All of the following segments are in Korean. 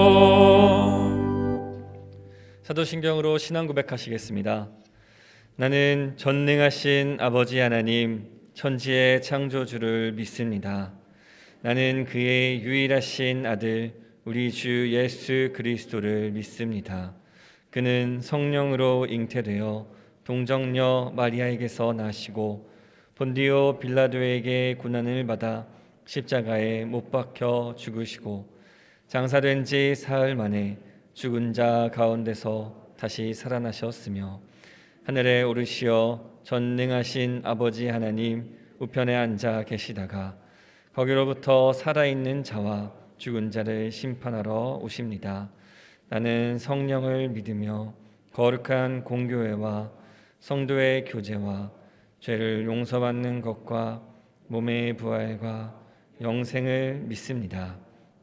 임하소서. 사도신경으로 신앙 고백하시겠습니다. 나는 전능하신 아버지 하나님 천지의 창조주를 믿습니다. 나는 그의 유일하신 아들 우리 주 예수 그리스도를 믿습니다. 그는 성령으로 잉태되어 동정녀 마리아에게서 나시고 본디오 빌라도에게 고난을 받아 십자가에 못 박혀 죽으시고 장사된 지 사흘 만에 죽은 자 가운데서 다시 살아나셨으며 하늘에 오르시어 전능하신 아버지 하나님 우편에 앉아 계시다가 거기로부터 살아있는 자와 죽은 자를 심판하러 오십니다. 나는 성령을 믿으며 거룩한 공교회와 성도의 교제와 죄를 용서받는 것과 몸의 부활과 영생을 믿습니다.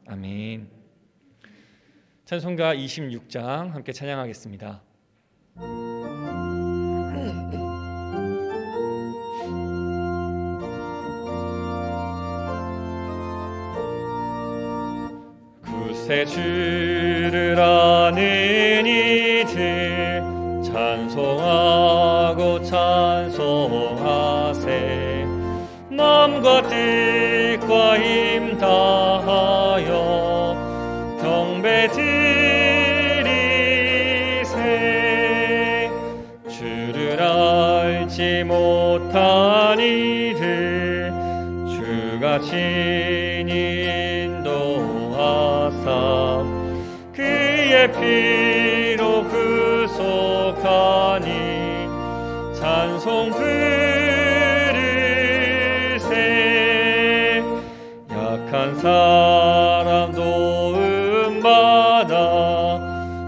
아멘. 찬송가 26장 함께 찬양하겠습니다. 구세 주를 아는 이들 찬송하고 찬송하세. 마음과 뜻과 힘 다하여 경배 드리세. 주를 알지 못한 이들 주가 친히 인도하사 그의 피로 구속하니 찬송 부르세. 약한 사람 도움받아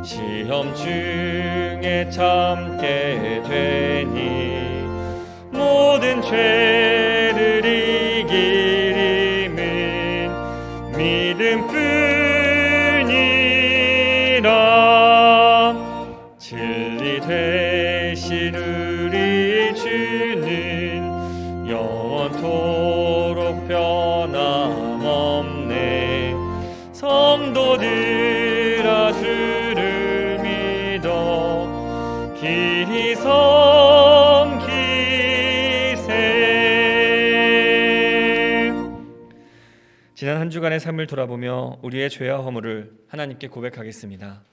시험 중에 참게 되니 모든 죄를 이길 힘은 믿음뿐이라. 진리 되신 우리 주는 영원토록 변함없네. 성도들아 주를 믿어 길이 섬기세. 지난 한 주간의 삶을 돌아보며 우리의 죄와 허물을 하나님께 고백하겠습니다.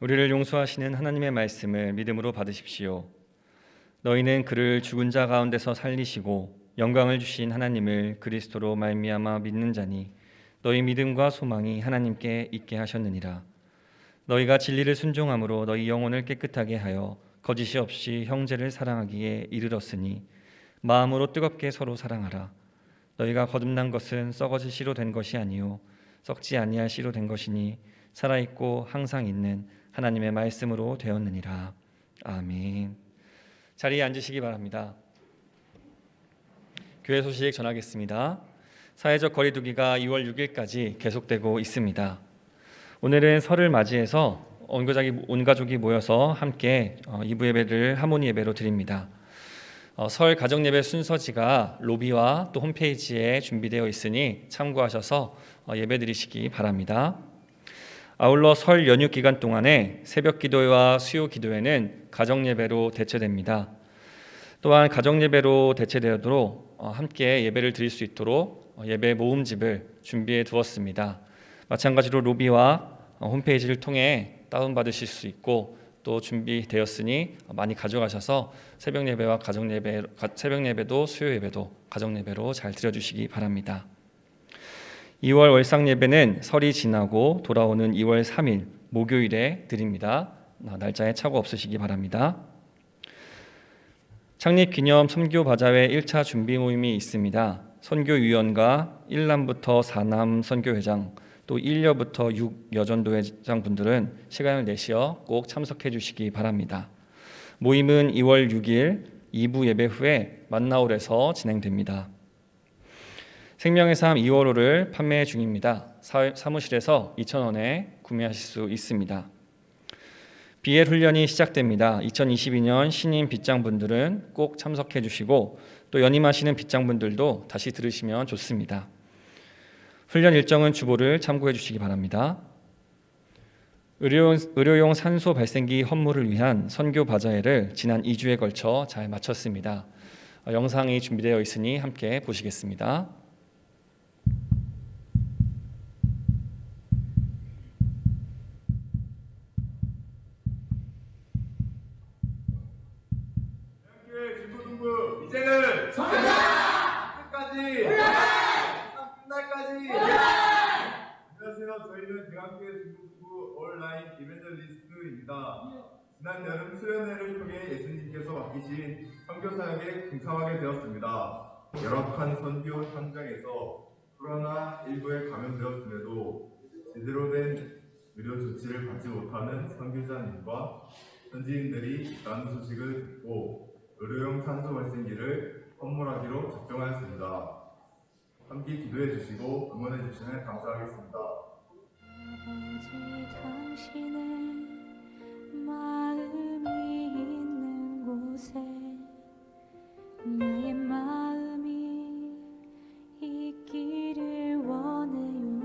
우리를 용서하시는 하나님의 말씀을 믿음으로 받으십시오. 너희는 그를 죽은 자 가운데서 살리시고 영광을 주신 하나님을 그리스도로 말미암아 믿는 자니 너희 믿음과 소망이 하나님께 있게 하셨느니라. 너희가 진리를 순종함으로 너희 영혼을 깨끗하게 하여 거짓이 없이 형제를 사랑하기에 이르렀으니 마음으로 뜨겁게 서로 사랑하라. 너희가 거듭난 것은 썩어질 씨로 된 것이 아니요 썩지 아니할 씨로 된 것이니 살아있고 항상 있는 하나님의 말씀으로 되었느니라. 아멘. 자리에 앉으시기 바랍니다. 교회 소식 전하겠습니다. 사회적 거리두기가 2월 6일까지 계속되고 있습니다. 오늘은 설을 맞이해서 온 가족이 모여서 함께 2부 예배를 하모니 예배로 드립니다. 설 가정 예배 순서지가 로비와 또 홈페이지에 준비되어 있으니 참고하셔서 예배 드리시기 바랍니다. 아울러 설 연휴 기간 동안에 새벽 기도회와 수요 기도회는 가정 예배로 대체됩니다. 또한 가정 예배로 대체되도록 함께 예배를 드릴 수 있도록 예배 모음집을 준비해 두었습니다. 마찬가지로 로비와 홈페이지를 통해 다운받으실 수 있고 또 준비되었으니 많이 가져가셔서 새벽 예배와 새벽 예배도 수요 예배도 가정 예배로 잘 드려주시기 바랍니다. 2월 월상 예배는 설이 지나고 돌아오는 2월 3일 목요일에 드립니다. 날짜에 착오 없으시기 바랍니다. 창립기념 선교바자회 1차 준비 모임이 있습니다. 선교위원과 1남부터 4남 선교회장 또 1여부터 6 여전도회장 분들은 시간을 내시어 꼭 참석해 주시기 바랍니다. 모임은 2월 6일 2부 예배 후에 만나홀에서 진행됩니다. 생명의 삶 2월호를 판매 중입니다. 사무실에서 2,000원에 구매하실 수 있습니다. BL 훈련이 시작됩니다. 2022년 신임 빗장분들은 꼭 참석해 주시고 또 연임하시는 빗장분들도 다시 들으시면 좋습니다. 훈련 일정은 주보를 참고해 주시기 바랍니다. 의료용 산소 발생기 헌물을 위한 선교 바자회를 지난 2주에 걸쳐 잘 마쳤습니다. 영상이 준비되어 있으니 함께 보시겠습니다. 이제는 끝까지 끝날까지. 안녕하세요. 저희는 대학교의 중국부 온라인 이벤저리스트입니다. 지난 여름 수련회를 통해 예수님께서 맡기신 선교 사역에 동참하게 되었습니다. 열악한 선교 현장에서 코로나19에 감염되었음에도 제대로 된 의료 조치를 받지 못하는 선교사님과 현지인들이 있다는 소식을 듣고 의료용 산소 발생기를 선물하기로 작정하였습니다. 함께 기도해 주시고 응원해 주시면 감사하겠습니다. 아버지 당신의 마음이 있는 곳에 나의 마음이 있기를 원해요.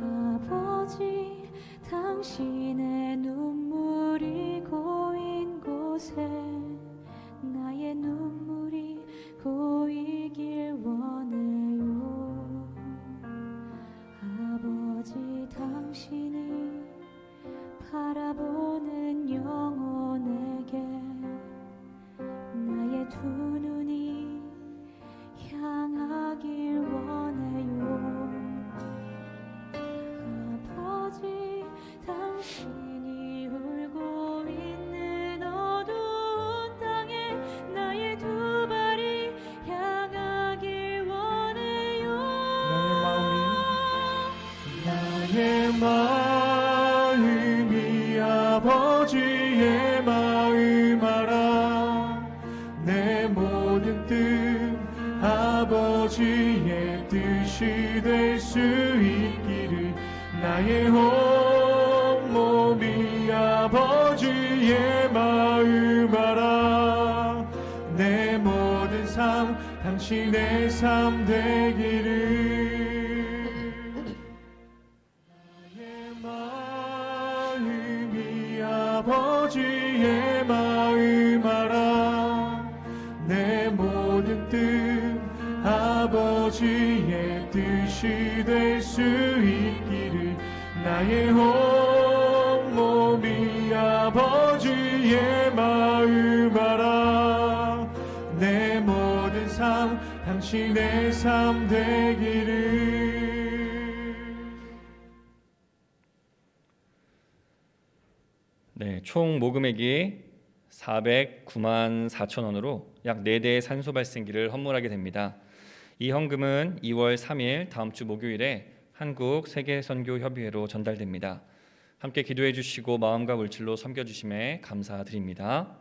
아버지 당신의 눈물이 고인 곳에 나의 눈물이 고이길 원해요. 아버지 당신이 바라보는 영혼에게 나의 두 눈이 향하길 원해요. 아버지 당신이 울고 있는 어두운 땅에 나의 두 발이 향하길 원해요. 나의 마음이 아버지의 마음 알아. 내 모든 뜻 아버지의 뜻이 될 수 있기를. 나의 온몸이 아버지의 마음 알아. 내 모든 삶 당신의 삶 되기를. 나의 마음이 아버지의 마음 알아. 내 모든 뜻 아버지의 뜻이 될 수 있기를. 나의 온몸이 아버지의 마음 알아. 내 모든 삶 당신의 삶 되기를. 네, 총 모금액이 409만 4천 원으로 약 4대의 산소 발생기를 헌물하게 됩니다. 이 헌금은 2월 3일 다음 주 목요일에 한국 세계선교협의회로 전달됩니다. 함께 기도해 주시고 마음과 물질로 섬겨주심에 감사드립니다.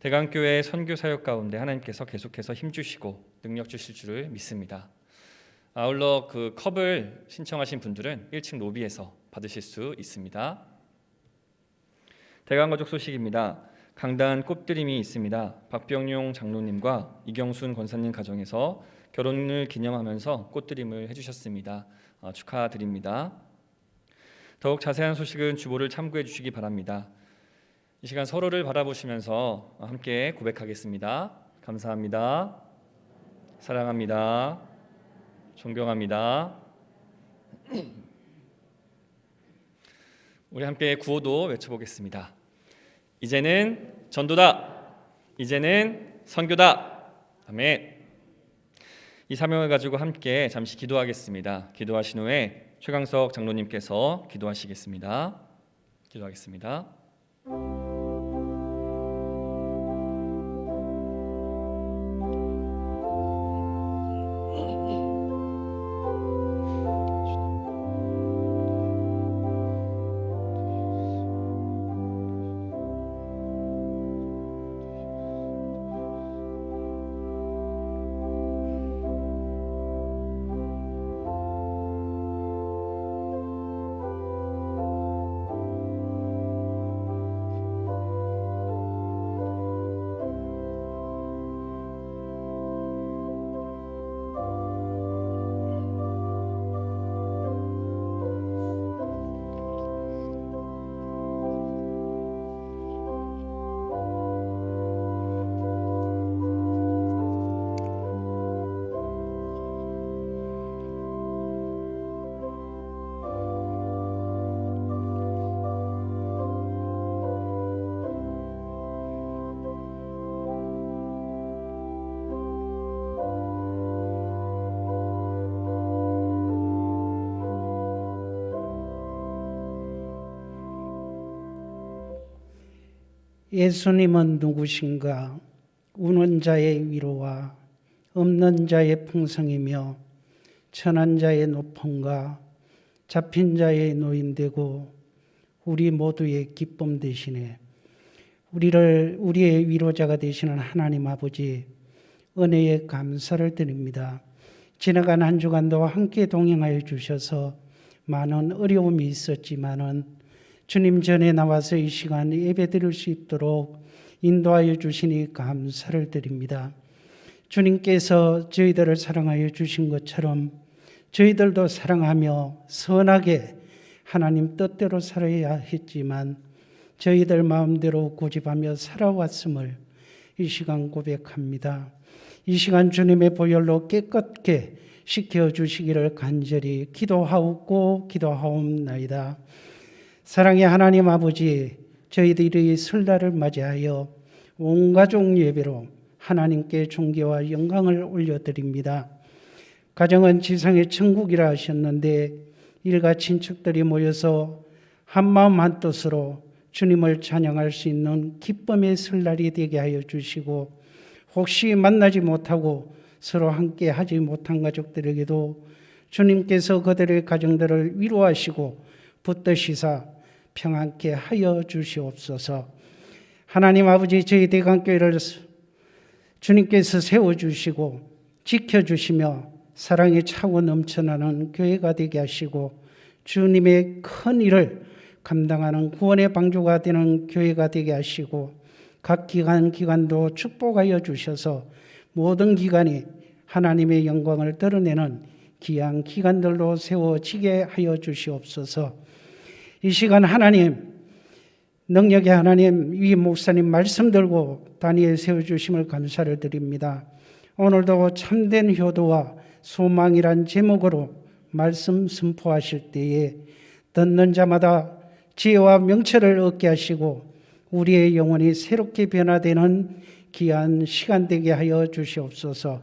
대강교회 선교 사역 가운데 하나님께서 계속해서 힘주시고 능력 주실 줄을 믿습니다. 아울러 그 컵을 신청하신 분들은 1층 로비에서 받으실 수 있습니다. 대강가족 소식입니다. 강단 꽃드림이 있습니다. 박병용 장로님과 이경순 권사님 가정에서 결혼을 기념하면서 꽃드림을 해주셨습니다. 축하드립니다. 더욱 자세한 소식은 주보를 참고해 주시기 바랍니다. 이 시간 서로를 바라보시면서 함께 고백하겠습니다. 감사합니다. 사랑합니다. 존경합니다. 우리 함께 구호도 외쳐보겠습니다. 이제는 전도다. 이제는 선교다. 아멘. 이 사명을 가지고 함께 잠시 기도하겠습니다. 기도하신 후에 최강석 장로님께서 기도하시겠습니다. 기도하겠습니다. 예수님은 누구신가? 우는 자의 위로와 없는 자의 풍성이며 천한 자의 높음과 잡힌 자의 노인되고 우리 모두의 기쁨 되시네. 우리의 위로자가 되시는 하나님 아버지, 은혜에 감사를 드립니다. 지나간 한 주간도 함께 동행하여 주셔서 많은 어려움이 있었지만은 주님 전에 나와서 이 시간 예배 드릴 수 있도록 인도하여 주시니 감사를 드립니다. 주님께서 저희들을 사랑하여 주신 것처럼 저희들도 사랑하며 선하게 하나님 뜻대로 살아야 했지만 저희들 마음대로 고집하며 살아왔음을 이 시간 고백합니다. 이 시간 주님의 보혈로 깨끗게 씻겨주시기를 간절히 기도하옵나이다. 사랑의 하나님 아버지, 저희들이 설날을 맞이하여 온 가족 예배로 하나님께 존귀와 영광을 올려드립니다. 가정은 지상의 천국이라 하셨는데 일가 친척들이 모여서 한마음 한뜻으로 주님을 찬양할 수 있는 기쁨의 설날이 되게 하여 주시고, 혹시 만나지 못하고 서로 함께 하지 못한 가족들에게도 주님께서 그들의 가정들을 위로하시고 붙드시사 평안케 하여 주시옵소서. 하나님 아버지, 저희 대강교회를 주님께서 세워주시고 지켜주시며 사랑이 차고 넘쳐나는 교회가 되게 하시고 주님의 큰 일을 감당하는 구원의 방주가 되는 교회가 되게 하시고 각 기관도 축복하여 주셔서 모든 기관이 하나님의 영광을 드러내는 귀한 기관들로 세워지게 하여 주시옵소서. 이 시간 하나님, 능력의 하나님, 위 목사님 말씀 들고 다니엘 세워주심을 감사를 드립니다. 오늘도 참된 효도와 소망이란 제목으로 말씀 선포하실 때에 듣는 자마다 지혜와 명철을 얻게 하시고 우리의 영혼이 새롭게 변화되는 귀한 시간 되게 하여 주시옵소서.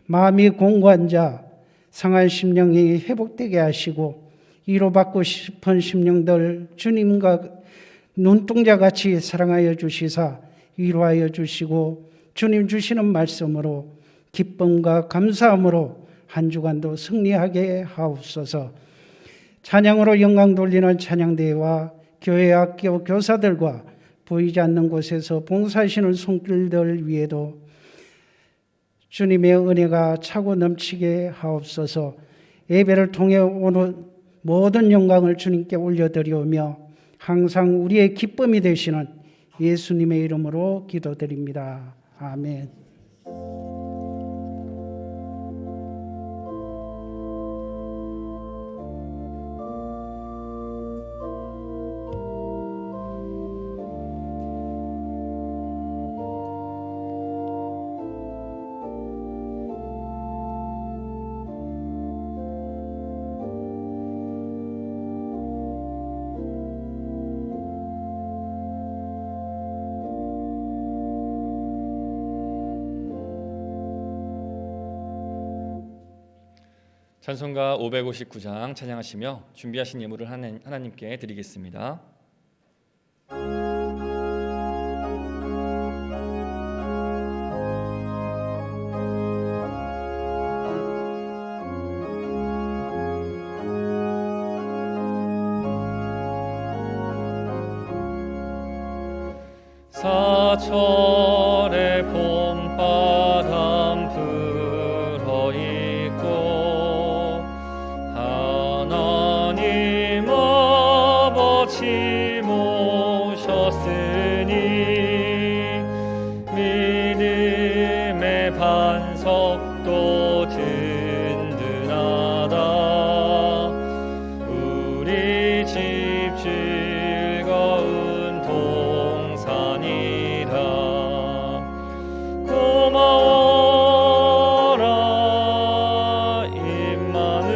마음이 공고한 자, 상한 심령이 회복되게 하시고 위로받고 싶은 심령들 주님과 눈동자같이 사랑하여 주시사 위로하여 주시고 주님 주시는 말씀으로 기쁨과 감사함으로 한 주간도 승리하게 하옵소서. 찬양으로 영광 돌리는 찬양대회와 교회 학교 교사들과 보이지 않는 곳에서 봉사하시는 손길들 위에도 주님의 은혜가 차고 넘치게 하옵소서. 예배를 통해 오는 모든 영광을 주님께 올려드리오며 항상 우리의 기쁨이 되시는 예수님의 이름으로 기도드립니다. 아멘. 찬송가 559장 찬양하시며 준비하신 예물을 하나님께 드리겠습니다. 사철의 봄바람 불어있고 하나님 아버지 모셨으니 믿음의 반석도 든든하다. 우리 집 즐거운 동산이라. 고마워라 임마누엘.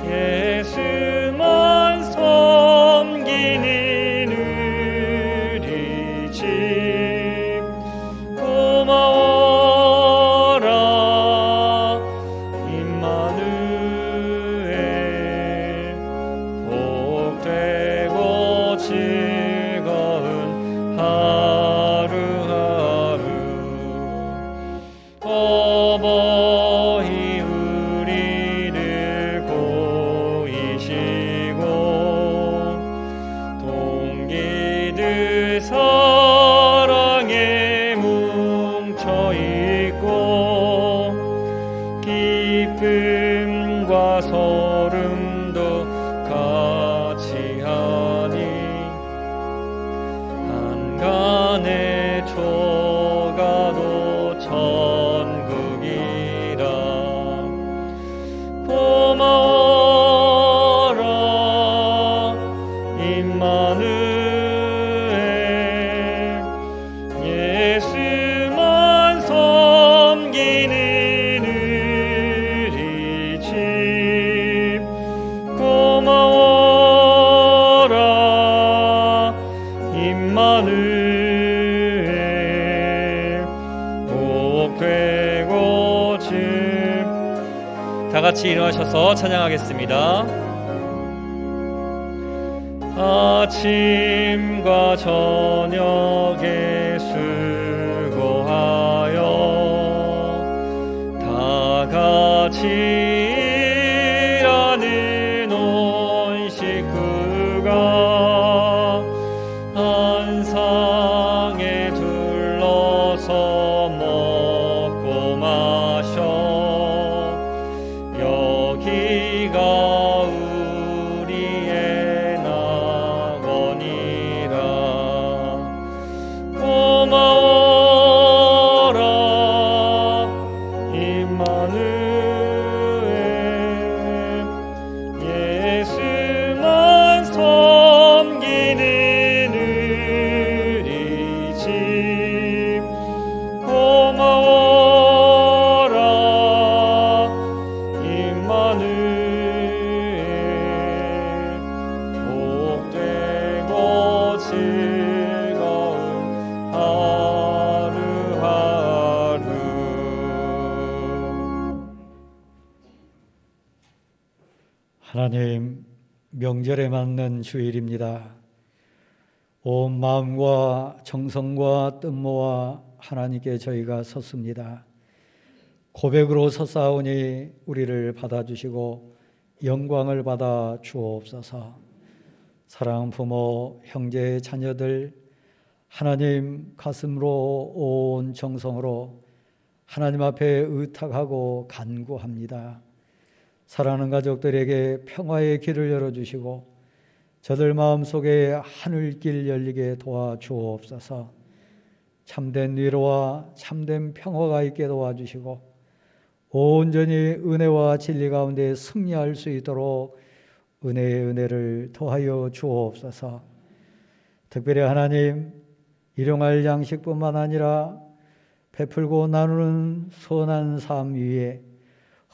예수만 섬기는 우리 집. 고마워라 임마누엘. 복되고 즐거운 하루하루. 어버이 우리를 보이시고 동기들 사랑에 뭉쳐있고 기쁨과 소름도 같이 하니 한간의 조가도 천국이라. 고마워라 임마누엘. 예수만 섬기는 우리 집. 고마워라 임마누엘. 복되고 다 같이 일어나셔서 찬양하겠습니다. 아침과 저녁에 수고하여 다 같이 일하는 온 식구가 한 상에 둘러서 먹고 마셔. 여기가 우리의 낙원이라. 고마워라 임마누엘. 예수만 섬기는 우리 집. 고마워라 임마누엘. 복되고 즐거운 하루하루. 하나님, 명절에 맞는 주일입니다. 온 마음과 정성과 뜻 모아 하나님께 저희가 섰습니다. 고백으로 섰사오니 우리를 받아주시고 영광을 받아 주옵소서. 사랑하는 부모, 형제, 자녀들, 하나님 가슴으로 온 정성으로 하나님 앞에 의탁하고 간구합니다. 사랑하는 가족들에게 평화의 길을 열어주시고 저들 마음속에 하늘길 열리게 도와주옵소서. 참된 위로와 참된 평화가 있게 도와주시고 온전히 은혜와 진리 가운데 승리할 수 있도록 은혜의 은혜를 더하여 주옵소서. 특별히 하나님, 일용할 양식뿐만 아니라 베풀고 나누는 선한 삶 위에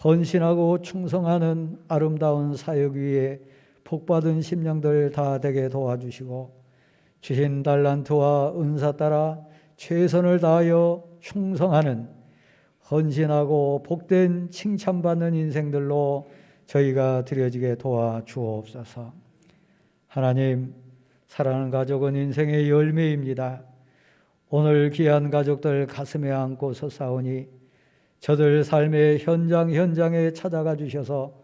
헌신하고 충성하는 아름다운 사역 위에 복받은 심령들 다 되게 도와주시고 주신 달란트와 은사 따라 최선을 다하여 충성하는 헌신하고 복된 칭찬받는 인생들로 저희가 드려지게 도와주옵소서. 하나님, 사랑하는 가족은 인생의 열매입니다. 오늘 귀한 가족들 가슴에 안고 서사오니 저들 삶의 현장에 찾아가 주셔서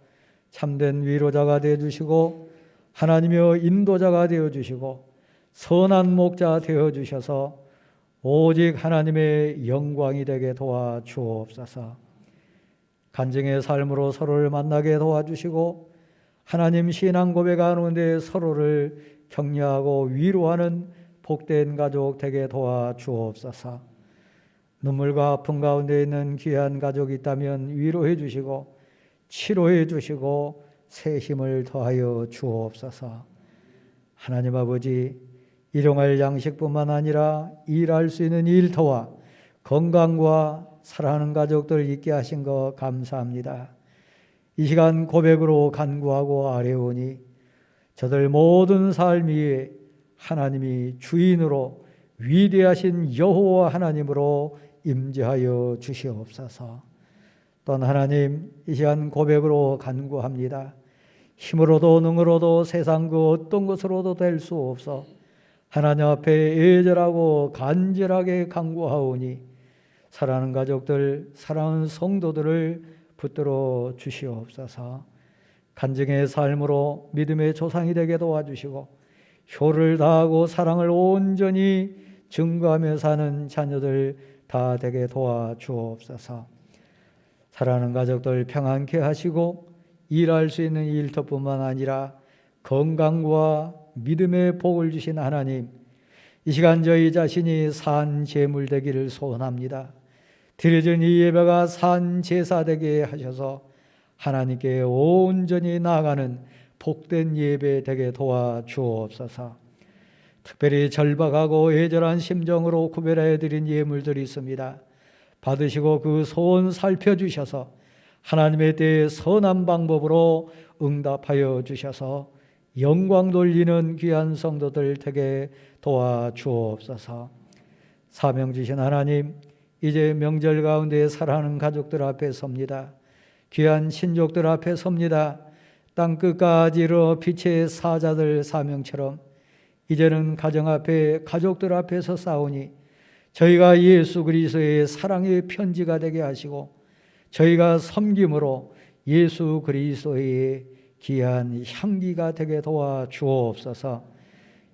참된 위로자가 되어주시고 하나님여 인도자가 되어주시고 선한 목자 되어주셔서 오직 하나님의 영광이 되게 도와주옵소서. 간증의 삶으로 서로를 만나게 도와주시고 하나님 신앙 고백하는데 서로를 격려하고 위로하는 복된 가족 되게 도와주옵소서. 눈물과 아픔 가운데 있는 귀한 가족이 있다면 위로해 주시고 치료해 주시고 새 힘을 더하여 주옵소서. 하나님 아버지, 일용할 양식뿐만 아니라 일할 수 있는 일터와 건강과 사랑하는 가족들 있게 하신 것 감사합니다. 이 시간 고백으로 간구하고 아뢰오니 저들 모든 삶 위에 하나님이 주인으로 위대하신 여호와 하나님으로 임재하여 주시옵소서. 또한 하나님, 이 시간 고백으로 간구합니다. 힘으로도 능으로도 세상 그 어떤 것으로도 될 수 없어 하나님 앞에 애절하고 간절하게 간구하오니 사랑하는 가족들, 사랑하는 성도들을 붙들어 주시옵소서. 간증의 삶으로 믿음의 조상이 되게 도와주시고 효를 다하고 사랑을 온전히 증거하며 사는 자녀들 다 되게 도와주옵소서. 사랑하는 가족들 평안케 하시고 일할 수 있는 일터뿐만 아니라 건강과 믿음의 복을 주신 하나님, 이 시간 저희 자신이 산 제물 되기를 소원합니다. 드려진 이 예배가 산 제사 되게 하셔서 하나님께 온전히 나아가는 복된 예배 되게 도와주옵소서. 특별히 절박하고 애절한 심정으로 구별하여 드린 예물들이 있습니다. 받으시고 그 소원 살펴주셔서 하나님의 때에 선한 방법으로 응답하여 주셔서 영광 돌리는 귀한 성도들 되게 도와주옵소서. 사명 주신 하나님, 이제 명절 가운데 사랑하는 가족들 앞에 섭니다. 귀한 친족들 앞에 섭니다. 땅끝까지 이르러 빛의 사자들 사명처럼 이제는 가정 앞에 가족들 앞에서 싸우니 저희가 예수 그리스도의 사랑의 편지가 되게 하시고 저희가 섬김으로 예수 그리스도의 귀한 향기가 되게 도와주옵소서.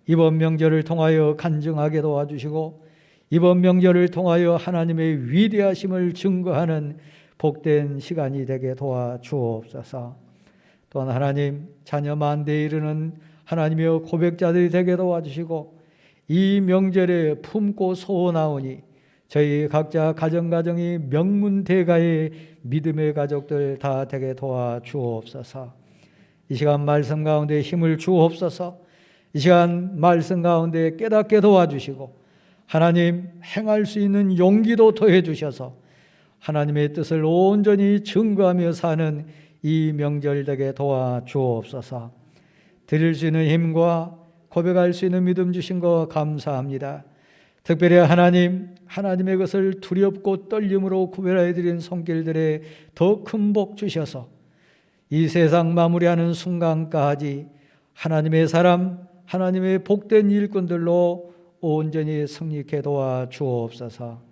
이번 명절을 통하여 간증하게 도와주시고 이번 명절을 통하여 하나님의 위대하심을 증거하는 복된 시간이 되게 도와주옵소서. 또한 하나님, 자녀 만대에 이르는 하나님의 고백자들이 되게 도와주시고 이 명절에 품고 소원하오니 저희 각자 가정이 명문대가의 믿음의 가족들 다 되게 도와주옵소서. 이 시간 말씀 가운데 힘을 주옵소서. 이 시간 말씀 가운데 깨닫게 도와주시고 하나님 행할 수 있는 용기도 더해 주셔서 하나님의 뜻을 온전히 증거하며 사는 이 명절 되게 도와주옵소서. 드릴 수 있는 힘과 고백할 수 있는 믿음 주신 거 감사합니다. 특별히 하나님의 것을 두렵고 떨림으로 구별하여 드린 손길들에 더 큰 복 주셔서 이 세상 마무리하는 순간까지 하나님의 사람, 하나님의 복된 일꾼들로 온전히 승리케 도와주옵소서.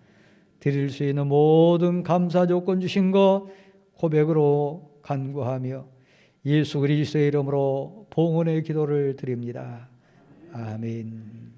드릴 수 있는 모든 감사 조건 주신 것 고백으로 간구하며 예수 그리스도의 이름으로 봉헌의 기도를 드립니다. 아멘.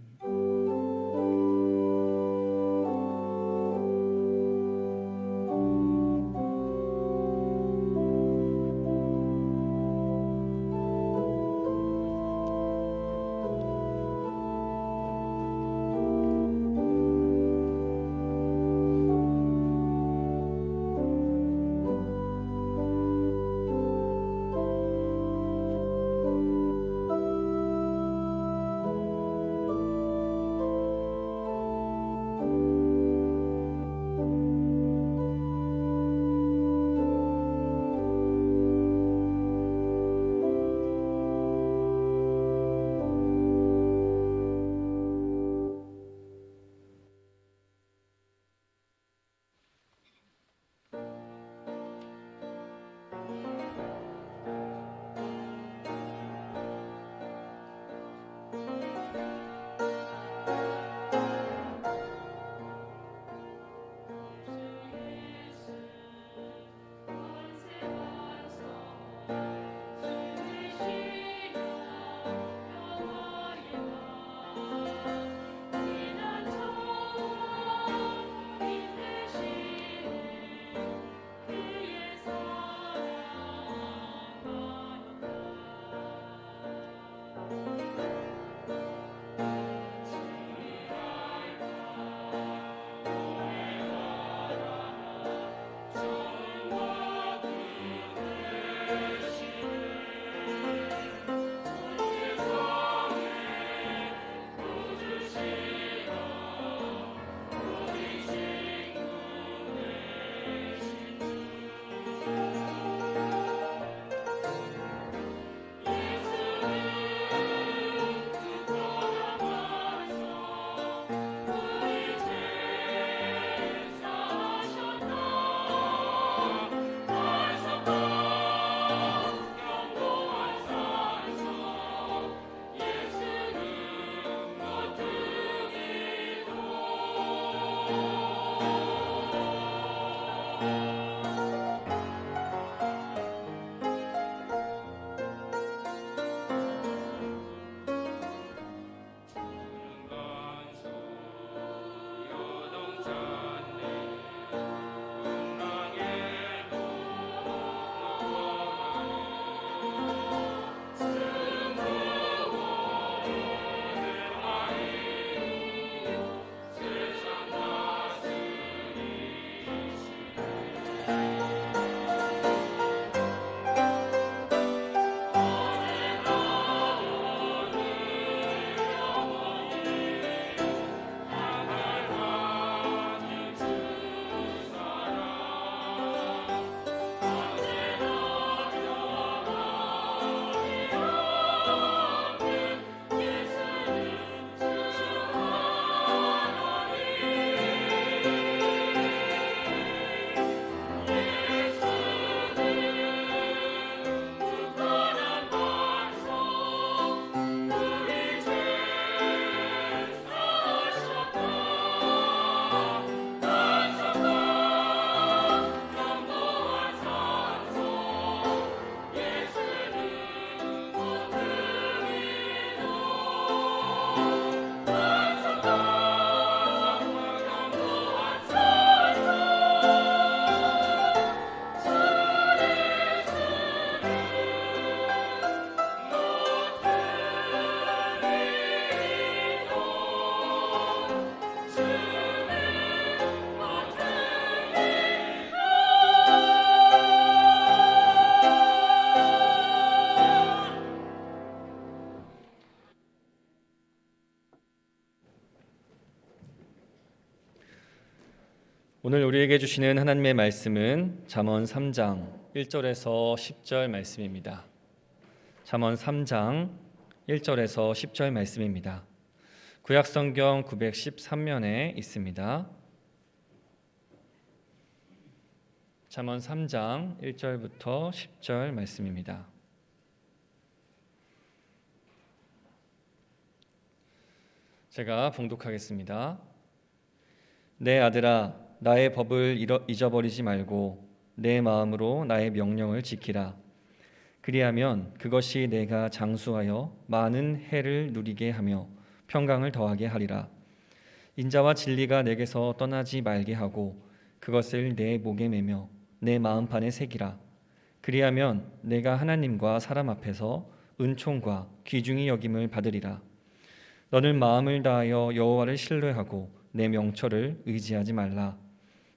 오늘 우리에게 주시는 하나님의 말씀은 잠언 3장 1절에서 10절 말씀입니다. 잠언 3장 1절에서 10절 말씀입니다. 구약성경 913면에 있습니다. 잠언 3장 1절부터 10절 말씀입니다. 제가 봉독하겠습니다. 내 아들아, 나의 법을 잊어버리지 말고 내 마음으로 나의 명령을 지키라. 그리하면 그것이 내가 장수하여 많은 해를 누리게 하며 평강을 더하게 하리라. 인자와 진리가 내게서 떠나지 말게 하고 그것을 내 목에 매며 내 마음판에 새기라. 그리하면 내가 하나님과 사람 앞에서 은총과 귀중히 여김을 받으리라. 너는 마음을 다하여 여호와를 신뢰하고 내 명철을 의지하지 말라.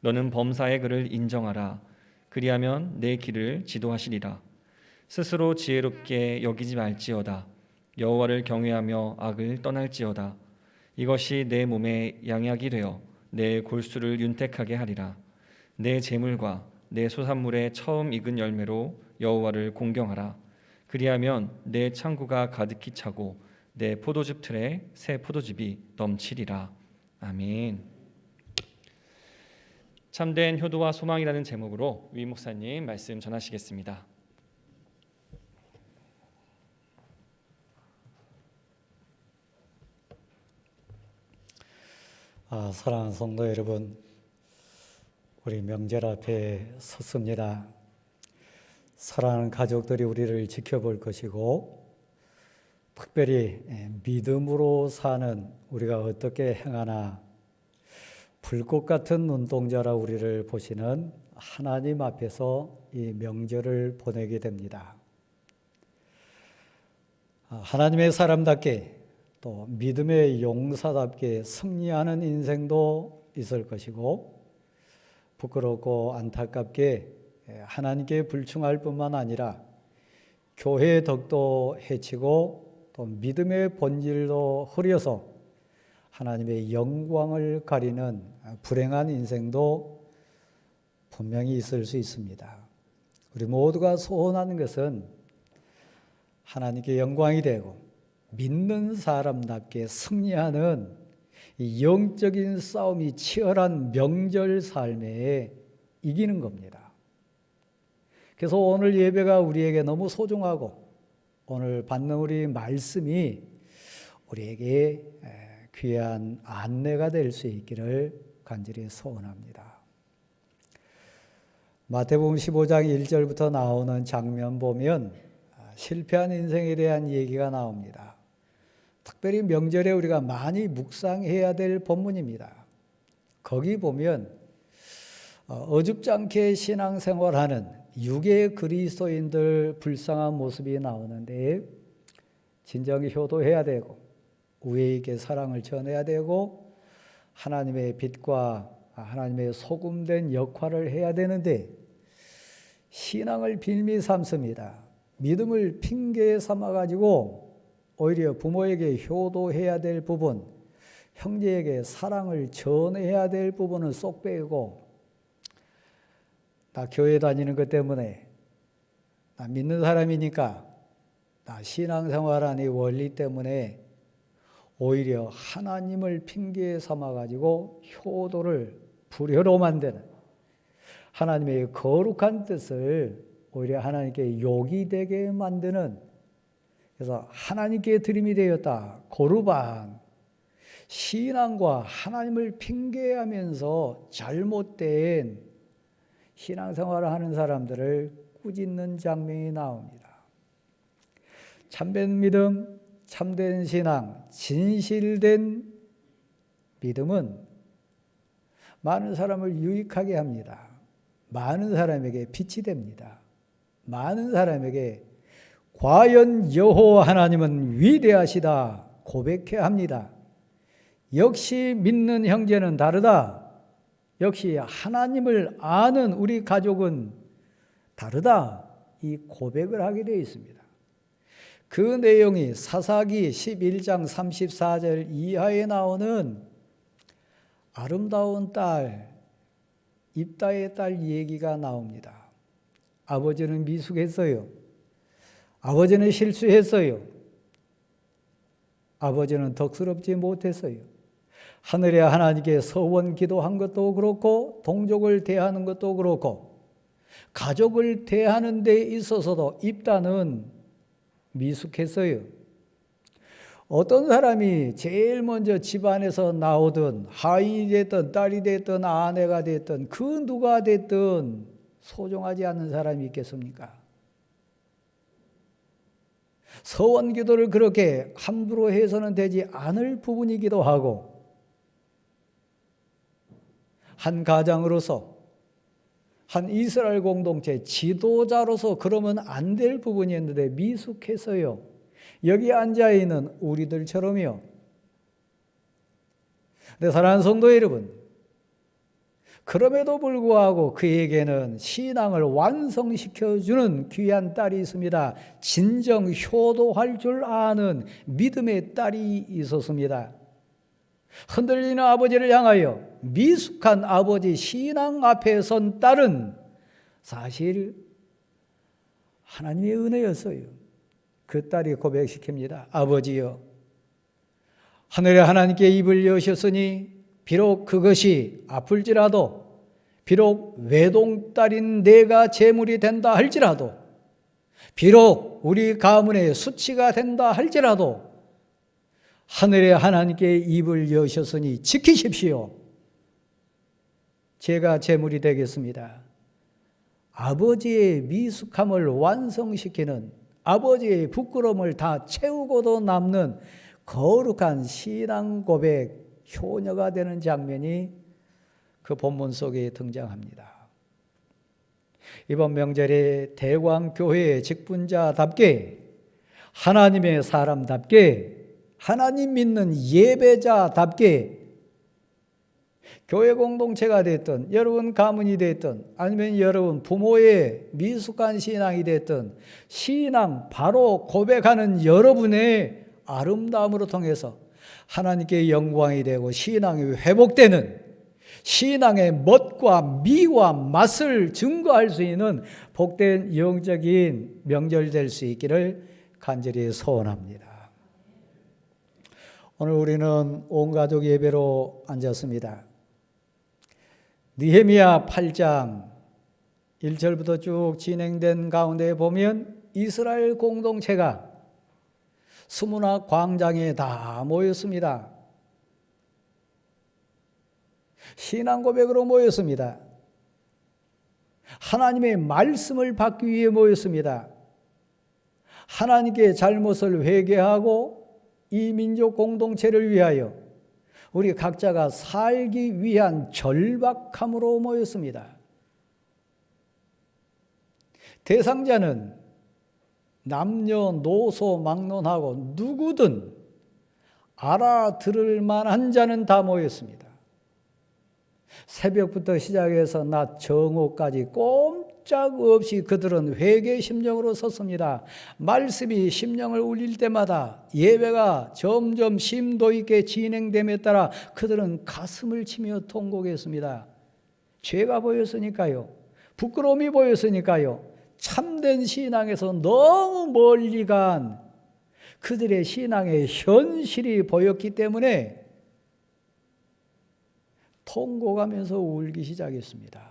너는 범사의 그를 인정하라. 그리하면 내 길을 지도하시리라. 스스로 지혜롭게 여기지 말지어다. 여호와를 경외하며 악을 떠날지어다. 이것이 내 몸에 양약이 되어 내 골수를 윤택하게 하리라. 내 재물과 내 소산물의 처음 익은 열매로 여호와를 공경하라. 그리하면 내 창고가 가득히 차고 내 포도즙 틀에 새 포도즙이 넘치리라. 아멘. 참된 효도와 소망이라는 제목으로 위 목사님 말씀 전하시겠습니다. 사랑하는 성도 여러분, 우리 명절 앞에 섰습니다. 사랑하는 가족들이 우리를 지켜볼 것이고, 특별히 믿음으로 사는 우리가 어떻게 행하나 불꽃 같은 눈동자라 우리를 보시는 하나님 앞에서 이 명절을 보내게 됩니다. 하나님의 사람답게 또 믿음의 용사답게 승리하는 인생도 있을 것이고, 부끄럽고 안타깝게 하나님께 불충할 뿐만 아니라 교회의 덕도 해치고 또 믿음의 본질도 흐려서 하나님의 영광을 가리는 불행한 인생도 분명히 있을 수 있습니다. 우리 모두가 소원하는 것은 하나님께 영광이 되고 믿는 사람답게 승리하는 이 영적인 싸움이 치열한 명절 삶에 이기는 겁니다. 그래서 오늘 예배가 우리에게 너무 소중하고 오늘 받는 우리 말씀이 우리에게 귀한 안내가 될 수 있기를 간절히 소원합니다. 마태복음 15장 1절부터 나오는 장면 보면 실패한 인생에 대한 얘기가 나옵니다. 특별히 명절에 우리가 많이 묵상해야 될 본문입니다. 거기 보면 어줍지 않게 신앙생활하는 육의 그리스도인들 불쌍한 모습이 나오는데, 진정히 효도해야 되고 우애에게 사랑을 전해야 되고 하나님의 빛과 하나님의 소금된 역할을 해야 되는데 신앙을 빌미 삼습니다. 믿음을 핑계 삼아가지고 오히려 부모에게 효도해야 될 부분, 형제에게 사랑을 전해야 될 부분은 쏙 빼고, 나 교회 다니는 것 때문에, 나 믿는 사람이니까, 나 신앙생활하는 이 원리 때문에 오히려 하나님을 핑계 삼아가지고 효도를 불효로 만드는, 하나님의 거룩한 뜻을 오히려 하나님께 욕이 되게 만드는, 그래서 하나님께 드림이 되었다, 고르반, 신앙과 하나님을 핑계하면서 잘못된 신앙생활을 하는 사람들을 꾸짖는 장면이 나옵니다. 참된 믿음, 참된 신앙, 진실된 믿음은 많은 사람을 유익하게 합니다. 많은 사람에게 빛이 됩니다. 많은 사람에게 과연 여호와 하나님은 위대하시다 고백해야 합니다. 역시 믿는 형제는 다르다. 역시 하나님을 아는 우리 가족은 다르다. 이 고백을 하게 되어 있습니다. 그 내용이 사사기 11장 34절 이하에 나오는 아름다운 딸, 입다의 딸 얘기가 나옵니다. 아버지는 미숙했어요. 아버지는 실수했어요. 아버지는 덕스럽지 못했어요. 하늘의 하나님께 서원 기도한 것도 그렇고 동족을 대하는 것도 그렇고 가족을 대하는 데 있어서도 입다는 미숙했어요. 어떤 사람이 제일 먼저 집안에서 나오든 하인이 됐든 딸이 됐든 아내가 됐든 그 누가 됐든 소중하지 않는 사람이 있겠습니까? 서원 기도를 그렇게 함부로 해서는 되지 않을 부분이기도 하고 한 가장으로서 한 이스라엘 공동체 지도자로서 그러면 안 될 부분이었는데 미숙했어요. 여기 앉아있는 우리들처럼요. 내 사랑하는 성도 여러분, 그럼에도 불구하고 그에게는 신앙을 완성시켜주는 귀한 딸이 있습니다. 진정 효도할 줄 아는 믿음의 딸이 있었습니다. 흔들리는 아버지를 향하여 미숙한 아버지 신앙 앞에 선 딸은 사실 하나님의 은혜였어요. 그 딸이 고백시킵니다. 아버지여, 하늘의 하나님께 입을 여셨으니 비록 그것이 아플지라도, 비록 외동딸인 내가 제물이 된다 할지라도, 비록 우리 가문의 수치가 된다 할지라도 하늘의 하나님께 입을 여셨으니 지키십시오. 제가 제물이 되겠습니다. 아버지의 미숙함을 완성시키는, 아버지의 부끄러움을 다 채우고도 남는 거룩한 신앙 고백 효녀가 되는 장면이 그 본문 속에 등장합니다. 이번 명절에 대광교회의 직분자답게, 하나님의 사람답게, 하나님 믿는 예배자답게 교회 공동체가 됐든 여러분 가문이 됐든 아니면 여러분 부모의 미숙한 신앙이 됐든 신앙 바로 고백하는 여러분의 아름다움으로 통해서 하나님께 영광이 되고 신앙이 회복되는, 신앙의 멋과 미와 맛을 증거할 수 있는 복된 영적인 명절 될 수 있기를 간절히 소원합니다. 오늘 우리는 온 가족 예배로 앉았습니다. 느헤미야 8장 1절부터 쭉 진행된 가운데 보면 이스라엘 공동체가 수문학 광장에 다 모였습니다. 신앙 고백으로 모였습니다. 하나님의 말씀을 받기 위해 모였습니다. 하나님께 잘못을 회개하고 이 민족 공동체를 위하여 우리 각자가 살기 위한 절박함으로 모였습니다. 대상자는 남녀노소 막론하고 누구든 알아들을 만한 자는 다 모였습니다. 새벽부터 시작해서 낮 정오까지 꼼짝없이 그들은 회개 심령으로 섰습니다. 말씀이 심령을 울릴 때마다 예배가 점점 심도 있게 진행됨에 따라 그들은 가슴을 치며 통곡했습니다. 죄가 보였으니까요. 부끄러움이 보였으니까요. 참된 신앙에서 너무 멀리 간 그들의 신앙의 현실이 보였기 때문에 통곡하면서 울기 시작했습니다.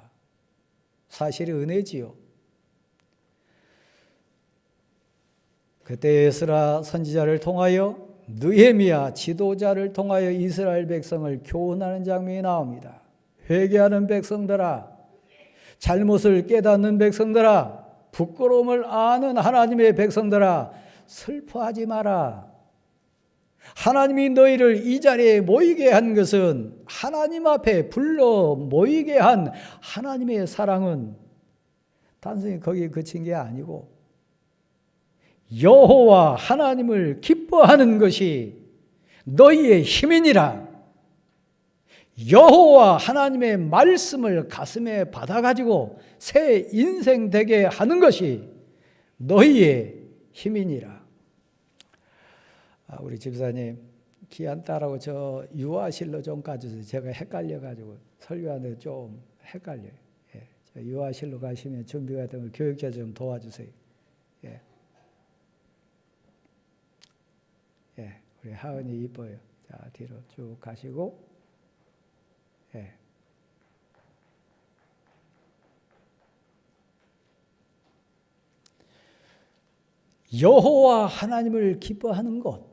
사실은 은혜지요. 그때 에스라 선지자를 통하여 느헤미야 지도자를 통하여 이스라엘 백성을 교훈하는 장면이 나옵니다. 회개하는 백성들아, 잘못을 깨닫는 백성들아, 부끄러움을 아는 하나님의 백성들아, 슬퍼하지 마라. 하나님이 너희를 이 자리에 모이게 한 것은, 하나님 앞에 불러 모이게 한 하나님의 사랑은 단순히 거기에 그친 게 아니고 여호와 하나님을 기뻐하는 것이 너희의 힘이니라. 여호와 하나님의 말씀을 가슴에 받아가지고 새 인생 되게 하는 것이 너희의 힘이니라. 우리 집사님 귀한 딸하고 저 유아실로 좀 가주세요. 제가 헷갈려가지고 설교하는데 좀 헷갈려요. 예. 유아실로 가시면 준비 같은 거 교육자 좀 도와주세요. 예. 예. 우리 하은이 이뻐요. 자, 뒤로 쭉 가시고. 예. 여호와 하나님을 기뻐하는 것,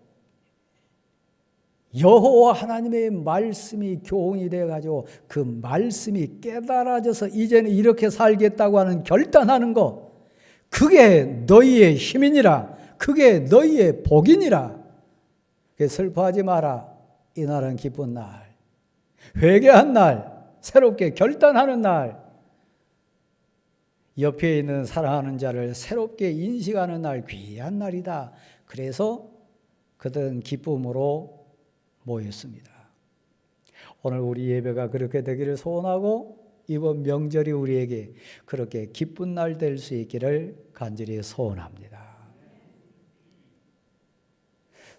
여호와 하나님의 말씀이 교훈이 되어가지고 그 말씀이 깨달아져서 이제는 이렇게 살겠다고 하는 결단하는 것, 그게 너희의 힘이니라. 그게 너희의 복이니라. 슬퍼하지 마라. 이날은 기쁜 날, 회개한 날, 새롭게 결단하는 날, 옆에 있는 사랑하는 자를 새롭게 인식하는 날, 귀한 날이다. 그래서 그들은 기쁨으로 모였습니다. 오늘 우리 예배가 그렇게 되기를 소원하고 이번 명절이 우리에게 그렇게 기쁜 날 될 수 있기를 간절히 소원합니다.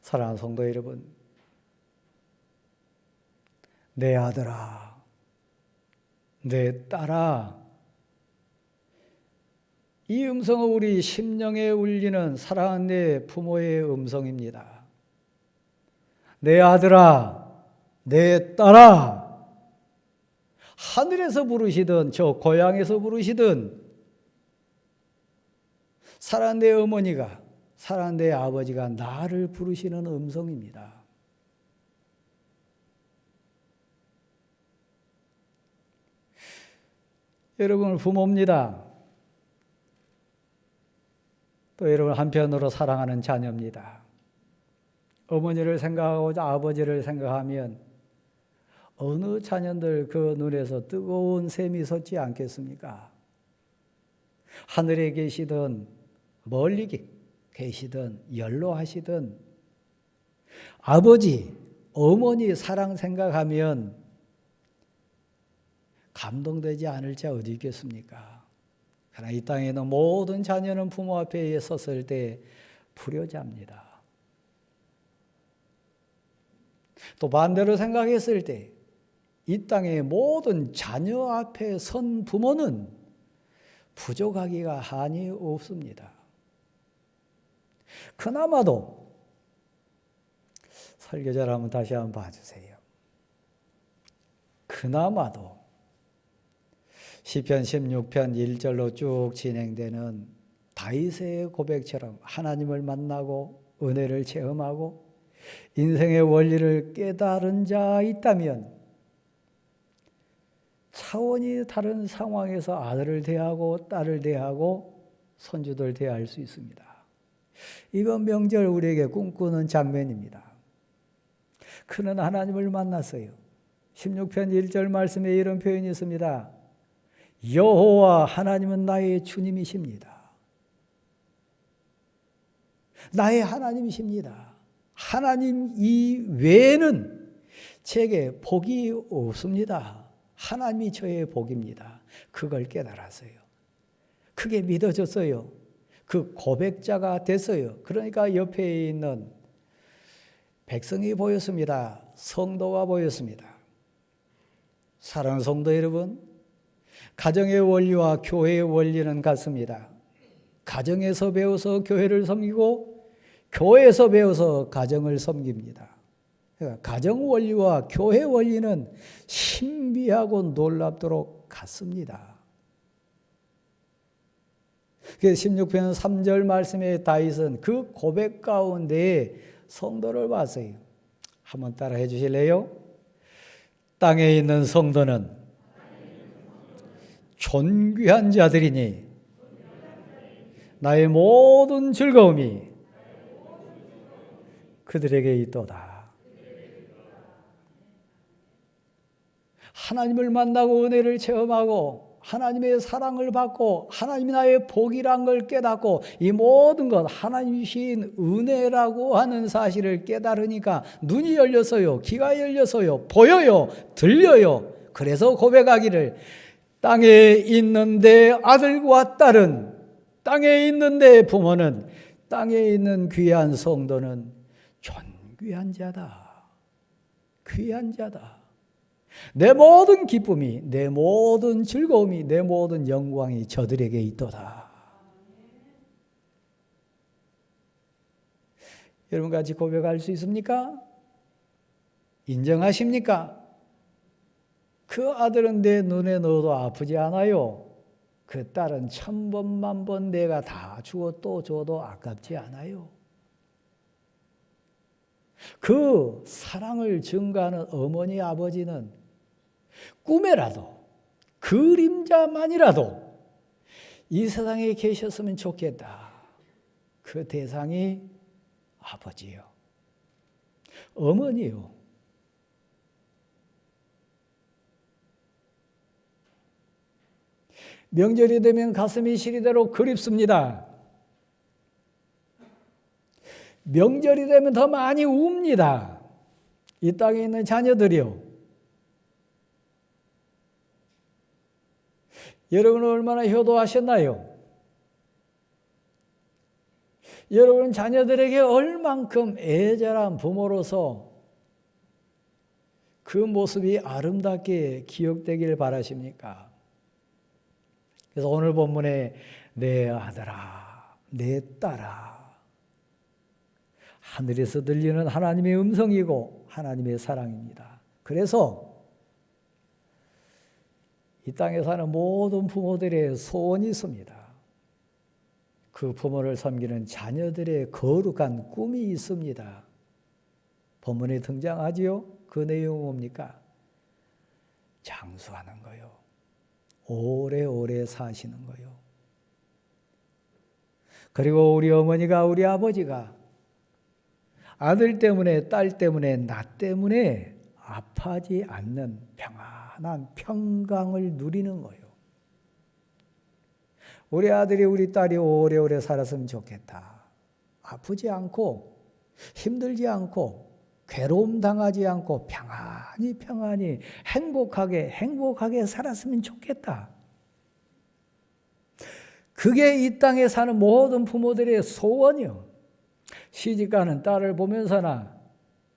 사랑하는 성도 여러분, 내 아들아, 내 딸아, 이 음성은 우리 심령에 울리는 사랑하는 내 부모의 음성입니다. 내 아들아, 내 딸아, 하늘에서 부르시든 저 고향에서 부르시든 사랑하는 내 어머니가, 사랑하는 내 아버지가 나를 부르시는 음성입니다. 여러분은 부모입니다. 또 여러분 한편으로 사랑하는 자녀입니다. 어머니를 생각하고 아버지를 생각하면 어느 자녀들 그 눈에서 뜨거운 샘이 솟지 않겠습니까? 하늘에 계시든 멀리 계시든 연로하시든 아버지, 어머니 사랑 생각하면 감동되지 않을 자 어디 있겠습니까? 그러나 이 땅에 있는 모든 자녀는 부모 앞에 섰을 때 불효자입니다. 또 반대로 생각했을 때 이 땅의 모든 자녀 앞에 선 부모는 부족하기가 한이 없습니다. 그나마도 설교자를 한번 다시 한번 봐주세요. 그나마도 시편 16편 1절로 쭉 진행되는 다윗의 고백처럼 하나님을 만나고 은혜를 체험하고 인생의 원리를 깨달은 자 있다면 차원이 다른 상황에서 아들을 대하고 딸을 대하고 손주들 대할 수 있습니다. 이번 명절 우리에게 꿈꾸는 장면입니다. 그는 하나님을 만났어요. 16편 1절 말씀에 이런 표현이 있습니다. 여호와 하나님은 나의 주님이십니다. 나의 하나님이십니다. 하나님 이외에는 제게 복이 없습니다. 하나님이 저의 복입니다. 그걸 깨달았어요. 그게 믿어졌어요. 그 고백자가 됐어요. 그러니까 옆에 있는 백성이 보였습니다. 성도가 보였습니다. 사랑하는 성도 여러분, 가정의 원리와 교회의 원리는 같습니다. 가정에서 배워서 교회를 섬기고 교회에서 배워서 가정을 섬깁니다. 그러니까 가정 원리와 교회 원리는 신비하고 놀랍도록 같습니다. 그래서 16편 3절 말씀에 다윗은 그 고백 가운데 성도를 봤어요. 한번 따라해 주실래요? 땅에 있는 성도는 존귀한 자들이니 나의 모든 즐거움이 그들에게 있도다. 하나님을 만나고 은혜를 체험하고 하나님의 사랑을 받고 하나님이 나의 복이란 걸 깨닫고 이 모든 것 하나님이 주신 은혜라고 하는 사실을 깨달으니까 눈이 열렸어요. 귀가 열렸어요. 보여요. 들려요. 그래서 고백하기를 땅에 있는 내 아들과 딸은, 땅에 있는 내 부모는, 땅에 있는 귀한 성도는 존귀한 자다. 귀한 자다. 내 모든 기쁨이, 내 모든 즐거움이, 내 모든 영광이 저들에게 있도다. 여러분 같이 고백할 수 있습니까? 인정하십니까? 그 아들은 내 눈에 넣어도 아프지 않아요. 그 딸은 1000번 만번 내가 다 주어 또 줘도 아깝지 않아요. 그 사랑을 증가하는 어머니 아버지는 꿈에라도 그림자만이라도 이 세상에 계셨으면 좋겠다. 그 대상이 아버지요, 어머니요. 명절이 되면 가슴이 시리도록 그립습니다. 명절이 되면 더 많이 웁니다. 이 땅에 있는 자녀들이요. 여러분은 얼마나 효도하셨나요? 여러분은 자녀들에게 얼만큼 애절한 부모로서 그 모습이 아름답게 기억되길 바라십니까? 그래서 오늘 본문에 내 아들아, 내 딸아, 하늘에서 들리는 하나님의 음성이고 하나님의 사랑입니다. 그래서 이 땅에 사는 모든 부모들의 소원이 있습니다. 그 부모를 섬기는 자녀들의 거룩한 꿈이 있습니다. 본문에 등장하지요? 그 내용은 뭡니까? 장수하는 거요. 오래오래 사시는 거요. 그리고 우리 어머니가, 우리 아버지가 아들 때문에, 딸 때문에, 나 때문에 아파하지 않는 평안한 평강을 누리는 거예요. 우리 아들이, 우리 딸이 오래오래 살았으면 좋겠다. 아프지 않고, 힘들지 않고, 괴로움 당하지 않고, 평안히, 행복하게 살았으면 좋겠다. 그게 이 땅에 사는 모든 부모들의 소원이요. 시집가는 딸을 보면서나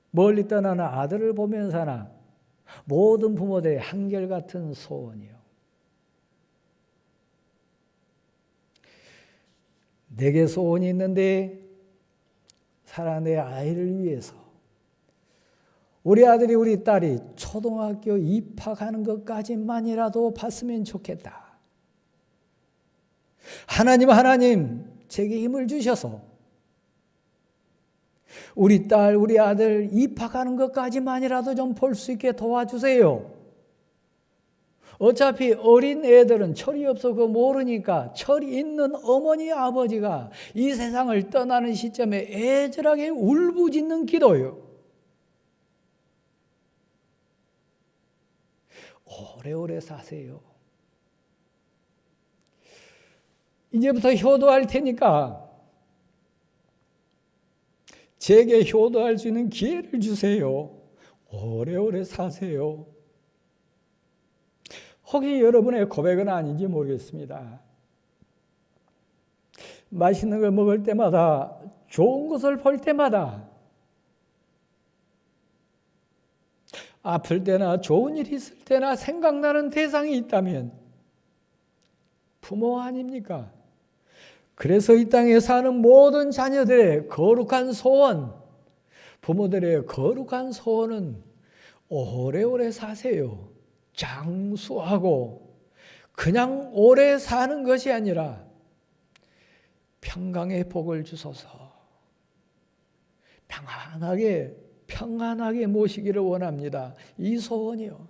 멀리 떠나는 아들을 보면서나 모든 부모들의 한결같은 소원이요. 내게 소원이 있는데 사랑하는 내 아이를 위해서 우리 아들이, 우리 딸이 초등학교 입학하는 것까지만이라도 봤으면 좋겠다. 하나님, 제게 힘을 주셔서 우리 딸, 우리 아들 입학하는 것까지만이라도 좀 볼 수 있게 도와주세요. 어차피 어린 애들은 철이 없어 그거 모르니까 철이 있는 어머니, 아버지가 이 세상을 떠나는 시점에 애절하게 울부짖는 기도요. 오래오래 사세요. 이제부터 효도할 테니까 제게 효도할 수 있는 기회를 주세요. 오래오래 사세요. 혹시 여러분의 고백은 아닌지 모르겠습니다. 맛있는 걸 먹을 때마다, 좋은 것을 볼 때마다, 아플 때나 좋은 일이 있을 때나 생각나는 대상이 있다면 부모 아닙니까? 그래서 이 땅에 사는 모든 자녀들의 거룩한 소원, 부모들의 거룩한 소원은 오래오래 사세요. 장수하고 그냥 오래 사는 것이 아니라 평강의 복을 주소서. 평안하게 모시기를 원합니다. 이 소원이요.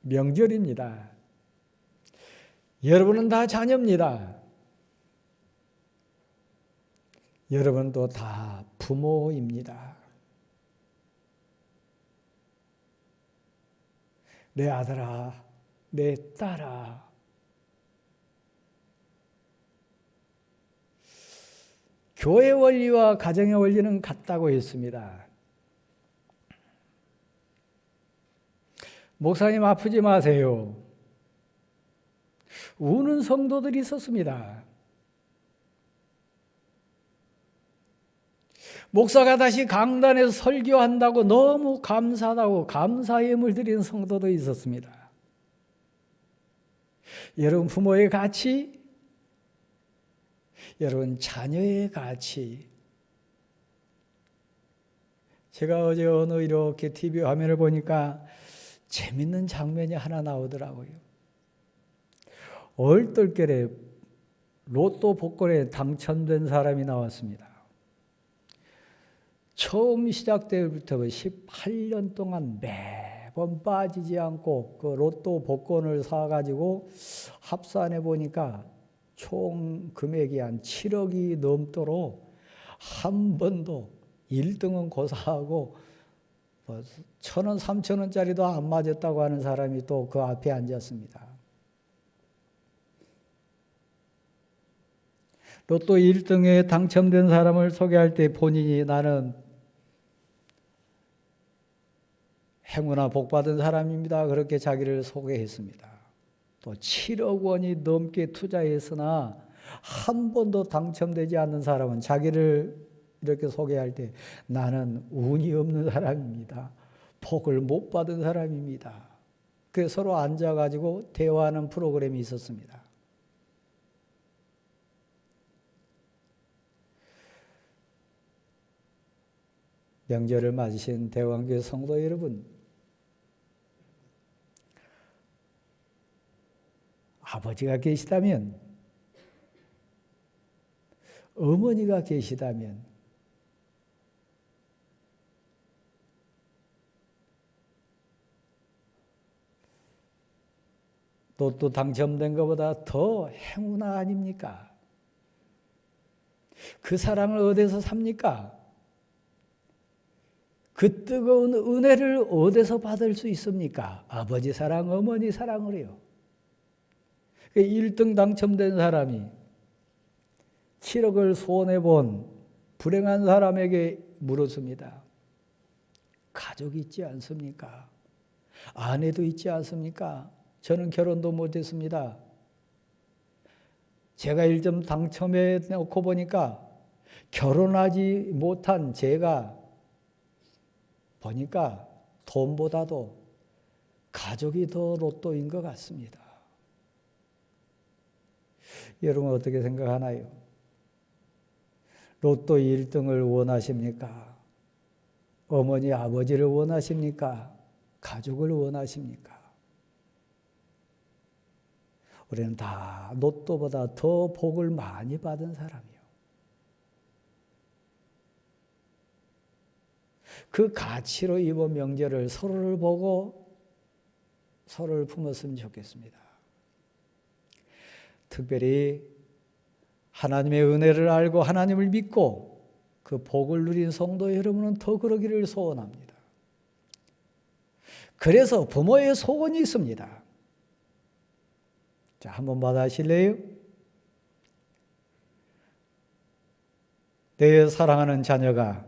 명절입니다. 여러분은 다 자녀입니다. 여러분도 다 부모입니다. 내 아들아, 내 딸아, 교회 원리와 가정의 원리는 같다고 했습니다. 목사님 아프지 마세요. 우는 성도들이 있었습니다. 목사가 다시 강단에서 설교한다고 너무 감사하다고 감사 예물 드리는 성도도 있었습니다. 여러분 부모의 가치, 여러분 자녀의 가치. 제가 어제 어느 이렇게 TV 화면을 보니까 재밌는 장면이 하나 나오더라고요. 얼떨결에 로또 복권에 당첨된 사람이 나왔습니다. 처음 시작때부터 18년 동안 매번 빠지지 않고 그 로또 복권을 사가지고 합산해 보니까 총 금액이 한 7억이 넘도록 한 번도 1등은 고사하고 1,000원, 3,000원짜리도 안 맞았다고 하는 사람이 또 그 앞에 앉았습니다. 로또 1등에 당첨된 사람을 소개할 때 본인이 나는 행운아 복받은 사람입니다. 그렇게 자기를 소개했습니다. 또 7억 원이 넘게 투자했으나 한 번도 당첨되지 않는 사람은 자기를 이렇게 소개할 때 나는 운이 없는 사람입니다. 복을 못 받은 사람입니다. 그래서 서로 앉아가지고 대화하는 프로그램이 있었습니다. 명절을 맞으신 대왕교회 성도 여러분, 아버지가 계시다면, 어머니가 계시다면 로또 당첨된 것보다 더 행운 아닙니까? 그 사랑을 어디서 삽니까? 그 뜨거운 은혜를 어디서 받을 수 있습니까? 아버지 사랑, 어머니 사랑으로요. 1등 당첨된 사람이 7억을 손해본 불행한 사람에게 물었습니다. 가족이 있지 않습니까? 아내도 있지 않습니까? 저는 결혼도 못했습니다. 제가 1등 당첨해 놓고 보니까 결혼하지 못한 제가 보니까 돈보다도 가족이 더 로또인 것 같습니다. 여러분 어떻게 생각하나요? 로또 1등을 원하십니까? 어머니, 아버지를 원하십니까? 가족을 원하십니까? 우리는 다 로또보다 더 복을 많이 받은 사람이요. 그 가치로 이번 명절을 서로를 보고 서로를 품었으면 좋겠습니다. 특별히 하나님의 은혜를 알고 하나님을 믿고 그 복을 누린 성도 여러분은 더 그러기를 소원합니다. 그래서 부모의 소원이 있습니다. 자, 한번 받아실래요? 내 사랑하는 자녀가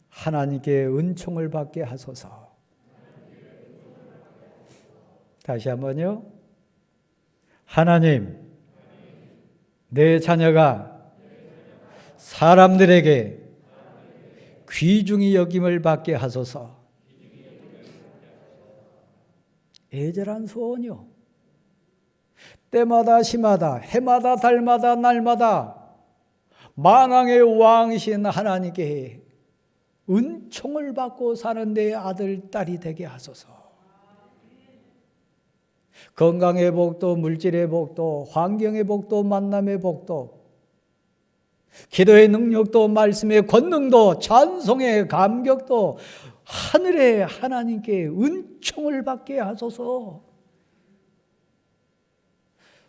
하나님께 은총을 받게 하소서. 다시 한번요. 하나님, 내 자녀가 사람들에게 귀중히 여김을 받게 하소서. 애절한 소원이요. 때마다 시마다 해마다 달마다 날마다 만왕의 왕이신 하나님께 은총을 받고 사는 내 아들, 딸이 되게 하소서. 건강의 복도, 물질의 복도, 환경의 복도, 만남의 복도, 기도의 능력도, 말씀의 권능도, 찬송의 감격도 하늘의 하나님께 은총을 받게 하소서.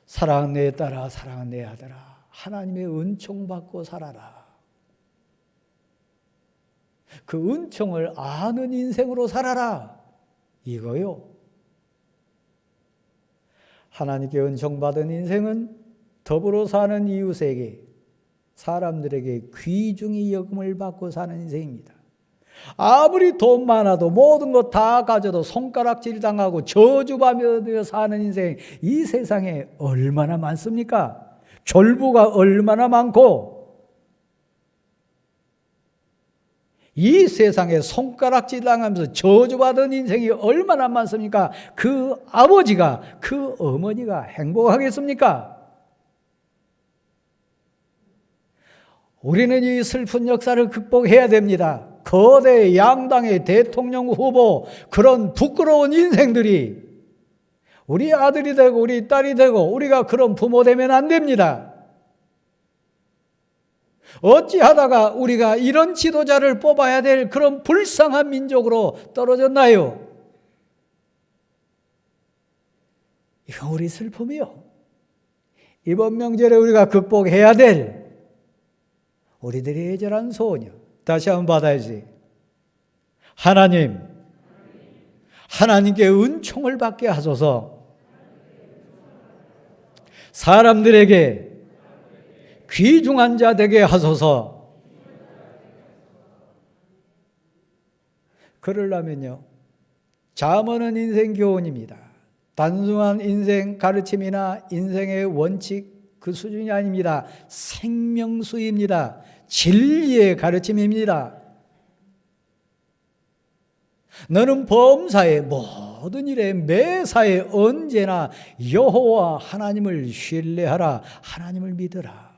사랑하는 내 딸아, 사랑하는 내 아들아, 하나님의 은총 받고 살아라. 그 은총을 아는 인생으로 살아라. 이거요. 하나님께 은총받은 인생은 더불어 사는 이웃에게, 사람들에게 귀중히 여김을 받고 사는 인생입니다. 아무리 돈 많아도 모든 것 다 가져도 손가락질 당하고 저주받으며 사는 인생, 이 세상에 얼마나 많습니까? 졸부가 얼마나 많고 이 세상에 손가락질 당하면서 저주받은 인생이 얼마나 많습니까? 그 아버지가, 그 어머니가 행복하겠습니까? 우리는 이 슬픈 역사를 극복해야 됩니다. 거대 양당의 대통령 후보, 그런 부끄러운 인생들이 우리 아들이 되고 우리 딸이 되고 우리가 그런 부모 되면 안 됩니다. 어찌하다가 우리가 이런 지도자를 뽑아야 될 그런 불쌍한 민족으로 떨어졌나요? 이건 우리 슬픔이요. 이번 명절에 우리가 극복해야 될 우리들의 애절한 소원이요. 다시 한번 받아야지. 하나님께 은총을 받게 하소서. 사람들에게 귀중한 자 되게 하소서. 그러려면요, 잠언은 인생 교훈입니다. 단순한 인생 가르침이나 인생의 원칙 그 수준이 아닙니다. 생명수입니다. 진리의 가르침입니다. 너는 범사의 모든 일에 매사에 언제나 여호와 하나님을 신뢰하라. 하나님을 믿어라.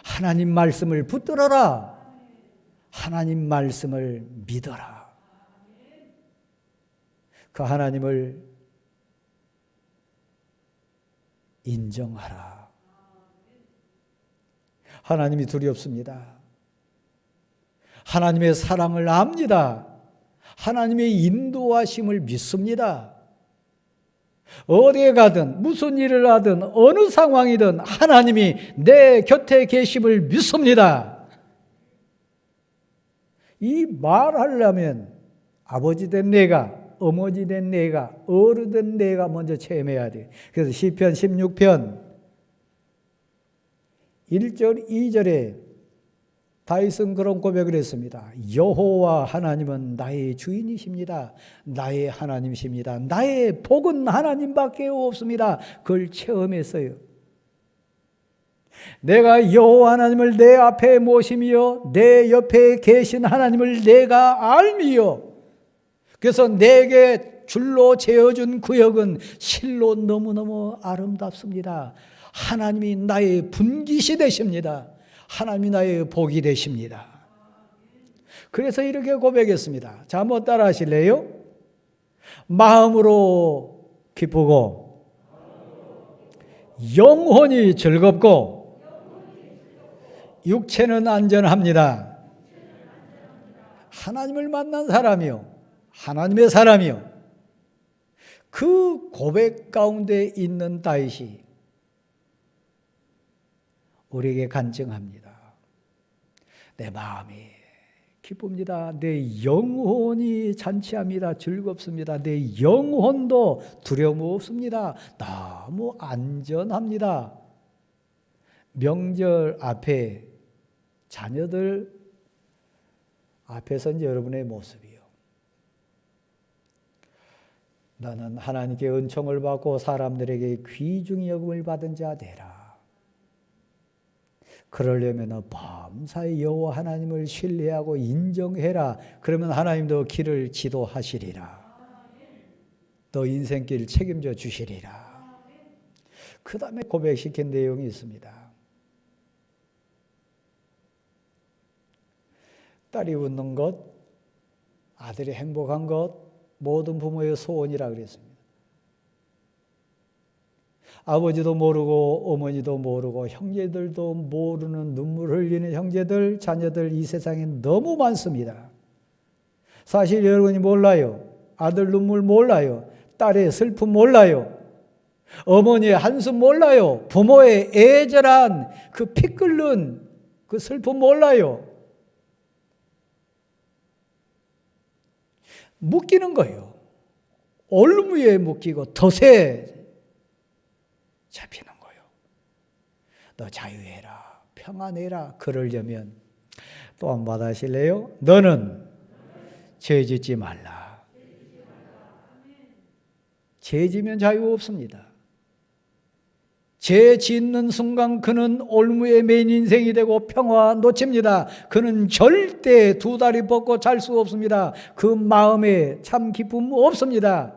하나님 말씀을 붙들어라. 하나님 말씀을 믿어라. 그 하나님을 인정하라. 하나님이 두렵습니다. 하나님의 사랑을 압니다. 하나님의 인도하심을 믿습니다. 어디에 가든 무슨 일을 하든 어느 상황이든 하나님이 내 곁에 계심을 믿습니다. 이 말하려면 아버지 된 내가, 어머니 된 내가, 어른 된 내가 먼저 체험해야 돼. 그래서 시편 16편 1절 2절에 다윗은 그런 고백을 했습니다. 여호와 하나님은 나의 주인이십니다. 나의 하나님이십니다. 나의 복은 하나님밖에 없습니다. 그걸 체험했어요. 내가 여호와 하나님을 내 앞에 모시며 내 옆에 계신 하나님을 내가 알미요. 그래서 내게 줄로 재어준 구역은 실로 너무너무 아름답습니다. 하나님이 나의 분깃이 되십니다. 하나님이 나의 복이 되십니다. 그래서 이렇게 고백했습니다. 자, 한번 따라 하실래요? 마음으로 기쁘고 영혼이 즐겁고 육체는 안전합니다. 하나님을 만난 사람이요, 하나님의 사람이요. 그 고백 가운데 있는 다윗이 우리에게 간증합니다. 내 마음이 기쁩니다. 내 영혼이 잔치합니다. 즐겁습니다. 내 영혼도 두려움 없습니다. 너무 안전합니다. 명절 앞에 자녀들 앞에서 이제 여러분의 모습이요. 나는 하나님께 은총을 받고 사람들에게 귀중히 여김을 받은 자 되라. 그러려면 범사의 여호와 하나님을 신뢰하고 인정해라. 그러면 하나님도 길을 지도하시리라. 너 인생길 책임져 주시리라. 그 다음에 고백시킨 내용이 있습니다. 딸이 웃는 것, 아들이 행복한 것, 모든 부모의 소원이라 그랬습니다. 아버지도 모르고 어머니도 모르고 형제들도 모르는 눈물 흘리는 형제들, 자녀들 이 세상에 너무 많습니다. 사실 여러분이 몰라요. 아들 눈물 몰라요. 딸의 슬픔 몰라요. 어머니의 한숨 몰라요. 부모의 애절한 그 피 끓는 그 슬픔 몰라요. 묶이는 거예요. 얼음 위에 묶이고 덫에 잡히는 거예요. 너 자유해라, 평안해라. 그러려면 또 한 번 받아실래요? 너는 죄 짓지 말라. 죄 지면 자유 없습니다. 죄 짓는 순간 그는 올무에 매인 인생이 되고 평화 놓칩니다. 그는 절대 두 다리 뻗고 잘 수 없습니다. 그 마음에 참 기쁨 없습니다.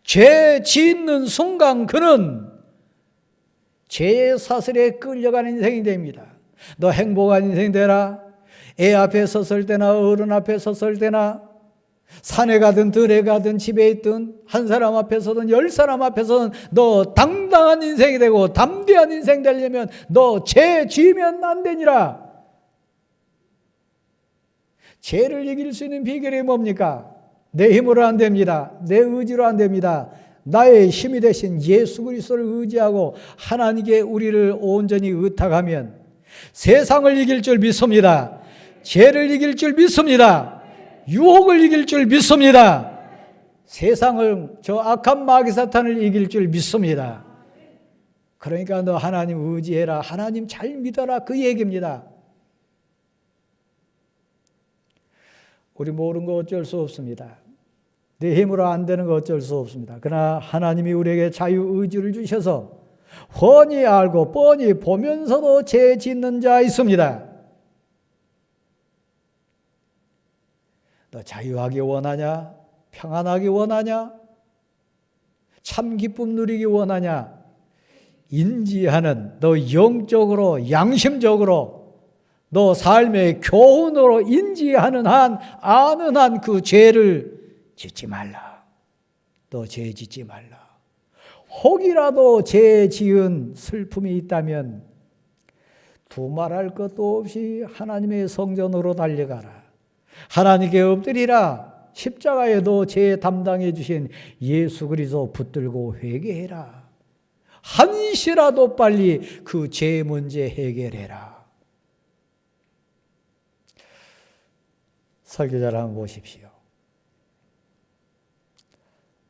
죄 짓는 순간 그는 죄의 사슬에 끌려가는 인생이 됩니다. 너 행복한 인생 되라. 애 앞에 섰을 때나 어른 앞에 섰을 때나 산에 가든 들에 가든 집에 있든 한 사람 앞에서든 10사람 앞에서든 너 당당한 인생이 되고 담대한 인생 되려면 너 죄 지으면 안 되니라. 죄를 이길 수 있는 비결이 뭡니까? 내 힘으로 안 됩니다. 내 의지로 안 됩니다. 나의 힘이 되신 예수 그리스도를 의지하고 하나님께 우리를 온전히 의탁하면 세상을 이길 줄 믿습니다. 죄를 이길 줄 믿습니다. 유혹을 이길 줄 믿습니다. 세상을, 저 악한 마귀 사탄을 이길 줄 믿습니다. 그러니까 너 하나님 의지해라. 하나님 잘 믿어라. 그 얘기입니다. 우리 모르는 거 어쩔 수 없습니다. 내 힘으로 안 되는 거 어쩔 수 없습니다. 그러나 하나님이 우리에게 자유의지를 주셔서 훤히 알고 뻔히 보면서도 죄 짓는 자 있습니다. 너 자유하기 원하냐? 평안하기 원하냐? 참 기쁨 누리기 원하냐? 인지하는, 너 영적으로 양심적으로 너 삶의 교훈으로 인지하는 한, 아는 한 그 죄를 짓지 말라. 너 죄 짓지 말라. 혹이라도 죄 지은 슬픔이 있다면 두말할 것도 없이 하나님의 성전으로 달려가라. 하나님께 엎드리라. 십자가에 너 죄 담당해 주신 예수 그리스도 붙들고 회개해라. 한시라도 빨리 그 죄 문제 해결해라. 설교자를 한번 보십시오.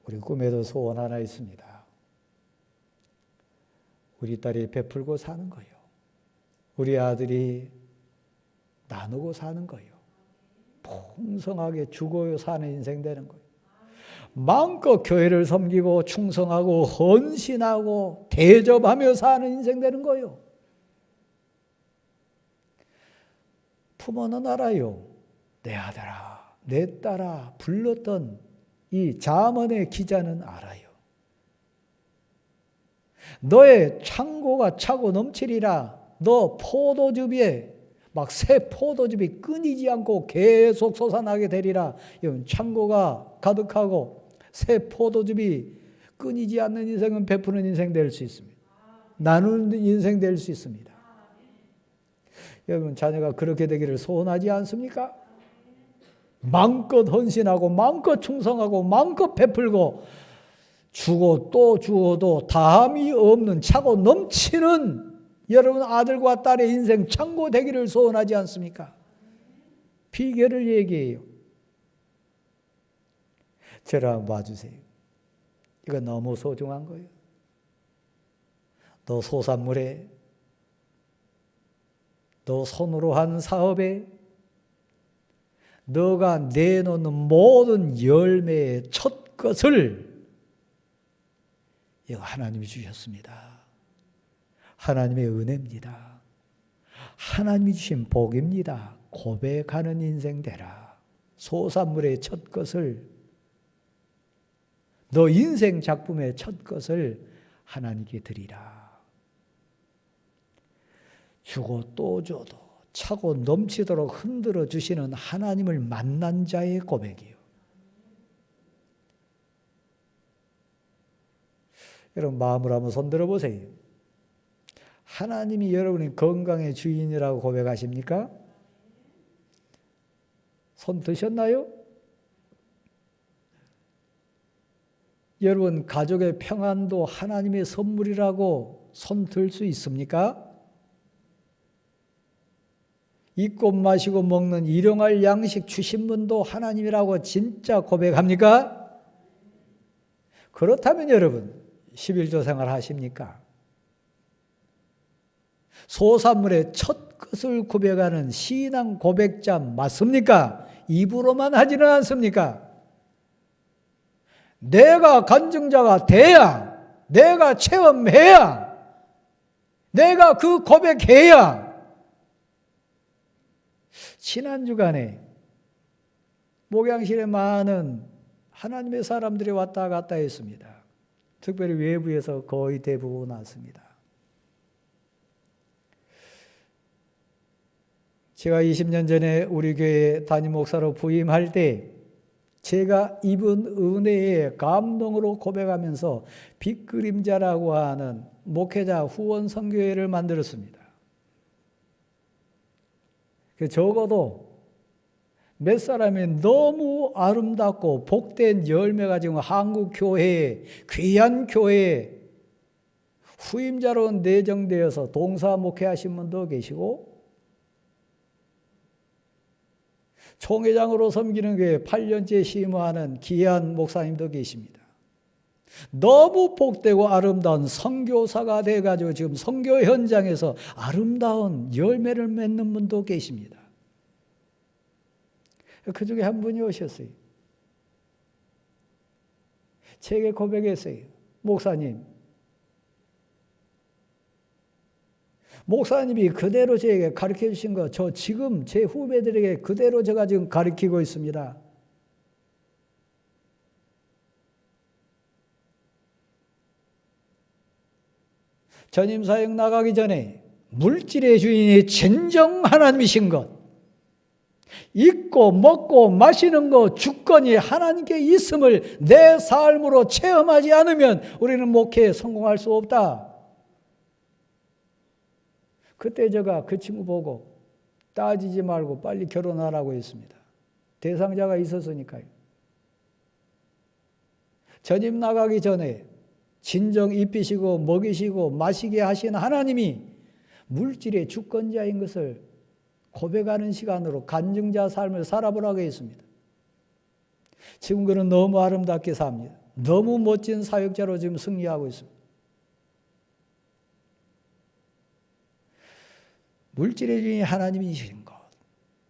우리 꿈에도 소원 하나 있습니다. 우리 딸이 베풀고 사는 거예요. 우리 아들이 나누고 사는 거예요. 풍성하게 주고 사는 인생 되는 거예요. 마음껏 교회를 섬기고 충성하고 헌신하고 대접하며 사는 인생 되는 거예요. 부모는 알아요. 내 아들아, 내 딸아 불렀던 이 잠언의 기자는 알아요. 너의 창고가 차고 넘치리라. 너 포도즙에 막 새 포도즙이 끊이지 않고 계속 솟아나게 되리라. 이건 창고가 가득하고 새 포도즙이 끊이지 않는 인생은 베푸는 인생 될 수 있습니다. 나누는 인생 될 수 있습니다. 여러분 자녀가 그렇게 되기를 소원하지 않습니까? 마음껏 헌신하고 마음껏 충성하고 마음껏 베풀고 주고 또 주어도 다함이 없는 차고 넘치는 여러분 아들과 딸의 인생 창고 되기를 소원하지 않습니까? 비결을 얘기해요. 저를 한번 봐주세요. 이거 너무 소중한 거예요. 너 소산물에, 너 손으로 한 사업에, 너가 내놓는 모든 열매의 첫 것을 이거 하나님이 주셨습니다. 하나님의 은혜입니다. 하나님이 주신 복입니다. 고백하는 인생 되라. 소산물의 첫 것을, 너 인생 작품의 첫 것을 하나님께 드리라. 주고 또 줘도 차고 넘치도록 흔들어 주시는 하나님을 만난 자의 고백이에요. 여러분 마음으로 한번 손들어 보세요. 하나님이 여러분의 건강의 주인이라고 고백하십니까? 손 드셨나요? 여러분 가족의 평안도 하나님의 선물이라고 손 들 수 있습니까? 입고 마시고 먹는 일용할 양식 주신 분도 하나님이라고 진짜 고백합니까? 그렇다면 여러분 11조 생활 하십니까? 소산물의 첫 것을 고백하는 신앙 고백자 맞습니까? 입으로만 하지는 않습니까? 내가 간증자가 돼야, 내가 체험해야 내가 그 고백해야. 지난 주간에 목양실에 많은 하나님의 사람들이 왔다 갔다 했습니다. 특별히 외부에서 거의 대부분 왔습니다. 제가 20년 전에 우리 교회 담임 목사로 부임할 때 제가 입은 은혜의 감동으로 고백하면서 빛그림자라고 하는 목회자 후원 선교회를 만들었습니다. 적어도 몇 사람이 너무 아름답고 복된 열매가 지금 한국 교회에, 귀한 교회에 후임자로 내정되어서 동사 목회하신 분도 계시고, 총회장으로 섬기는 교회 8년째 심호하는 귀한 목사님도 계십니다. 너무 복되고 아름다운 선교사가 돼가지고 지금 선교 현장에서 아름다운 열매를 맺는 분도 계십니다. 그 중에 한 분이 오셨어요. 제게 고백했어요. 목사님이 그대로 저에게 가르쳐 주신 거, 저 지금 제 후배들에게 그대로 제가 지금 가르치고 있습니다. 전임 사역 나가기 전에 물질의 주인이 진정 하나님이신 것, 입고 먹고 마시는 것 주권이 하나님께 있음을 내 삶으로 체험하지 않으면 우리는 목회에 성공할 수 없다. 그때 제가 그 친구 보고 따지지 말고 빨리 결혼하라고 했습니다. 대상자가 있었으니까요. 전임 나가기 전에 진정 입히시고 먹이시고 마시게 하신 하나님이 물질의 주권자인 것을 고백하는 시간으로 간증자 삶을 살아보라고 했습니다. 지금 그는 너무 아름답게 삽니다. 너무 멋진 사역자로 지금 승리하고 있습니다. 물질의 주인이 하나님이신 것,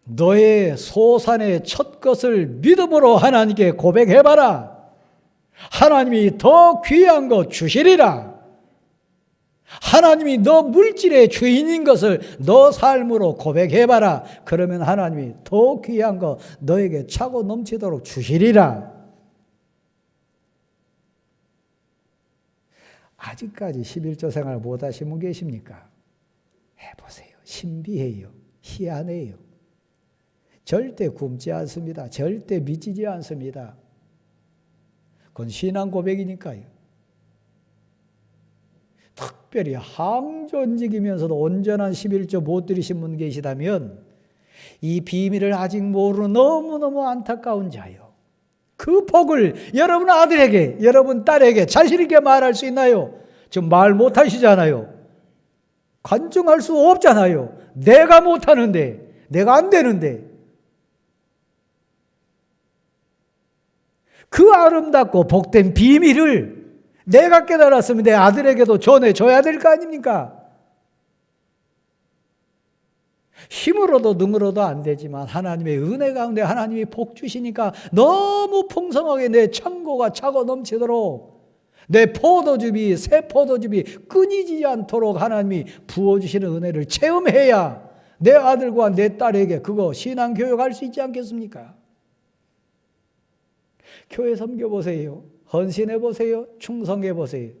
너의 소산의 첫 것을 믿음으로 하나님께 고백해봐라. 하나님이 더 귀한 것 주시리라. 하나님이 너 물질의 주인인 것을 너 삶으로 고백해봐라. 그러면 하나님이 더 귀한 것 너에게 차고 넘치도록 주시리라. 아직까지 11조 생활 못하신 분 계십니까? 해보세요. 신비해요. 희한해요. 절대 굶지 않습니다. 절대 미치지 않습니다. 그건 신앙 고백이니까요. 특별히 항존직이면서도 온전한 11조 못 드리신 분 계시다면 이 비밀을 아직 모르는 너무너무 안타까운 자요. 그 복을 여러분 아들에게, 여러분 딸에게 자신 있게 말할 수 있나요? 지금 말 못하시잖아요. 간증할 수 없잖아요. 내가 못하는데, 내가 안 되는데. 그 아름답고 복된 비밀을 내가 깨달았으면 내 아들에게도 전해줘야 될 거 아닙니까? 힘으로도 능으로도 안 되지만 하나님의 은혜 가운데 하나님이 복 주시니까 너무 풍성하게 내 창고가 차고 넘치도록, 내 포도즙이, 새 포도즙이 끊이지 않도록 하나님이 부어주시는 은혜를 체험해야 내 아들과 내 딸에게 그거 신앙교육할 수 있지 않겠습니까? 교회 섬겨보세요. 헌신해보세요. 충성해보세요.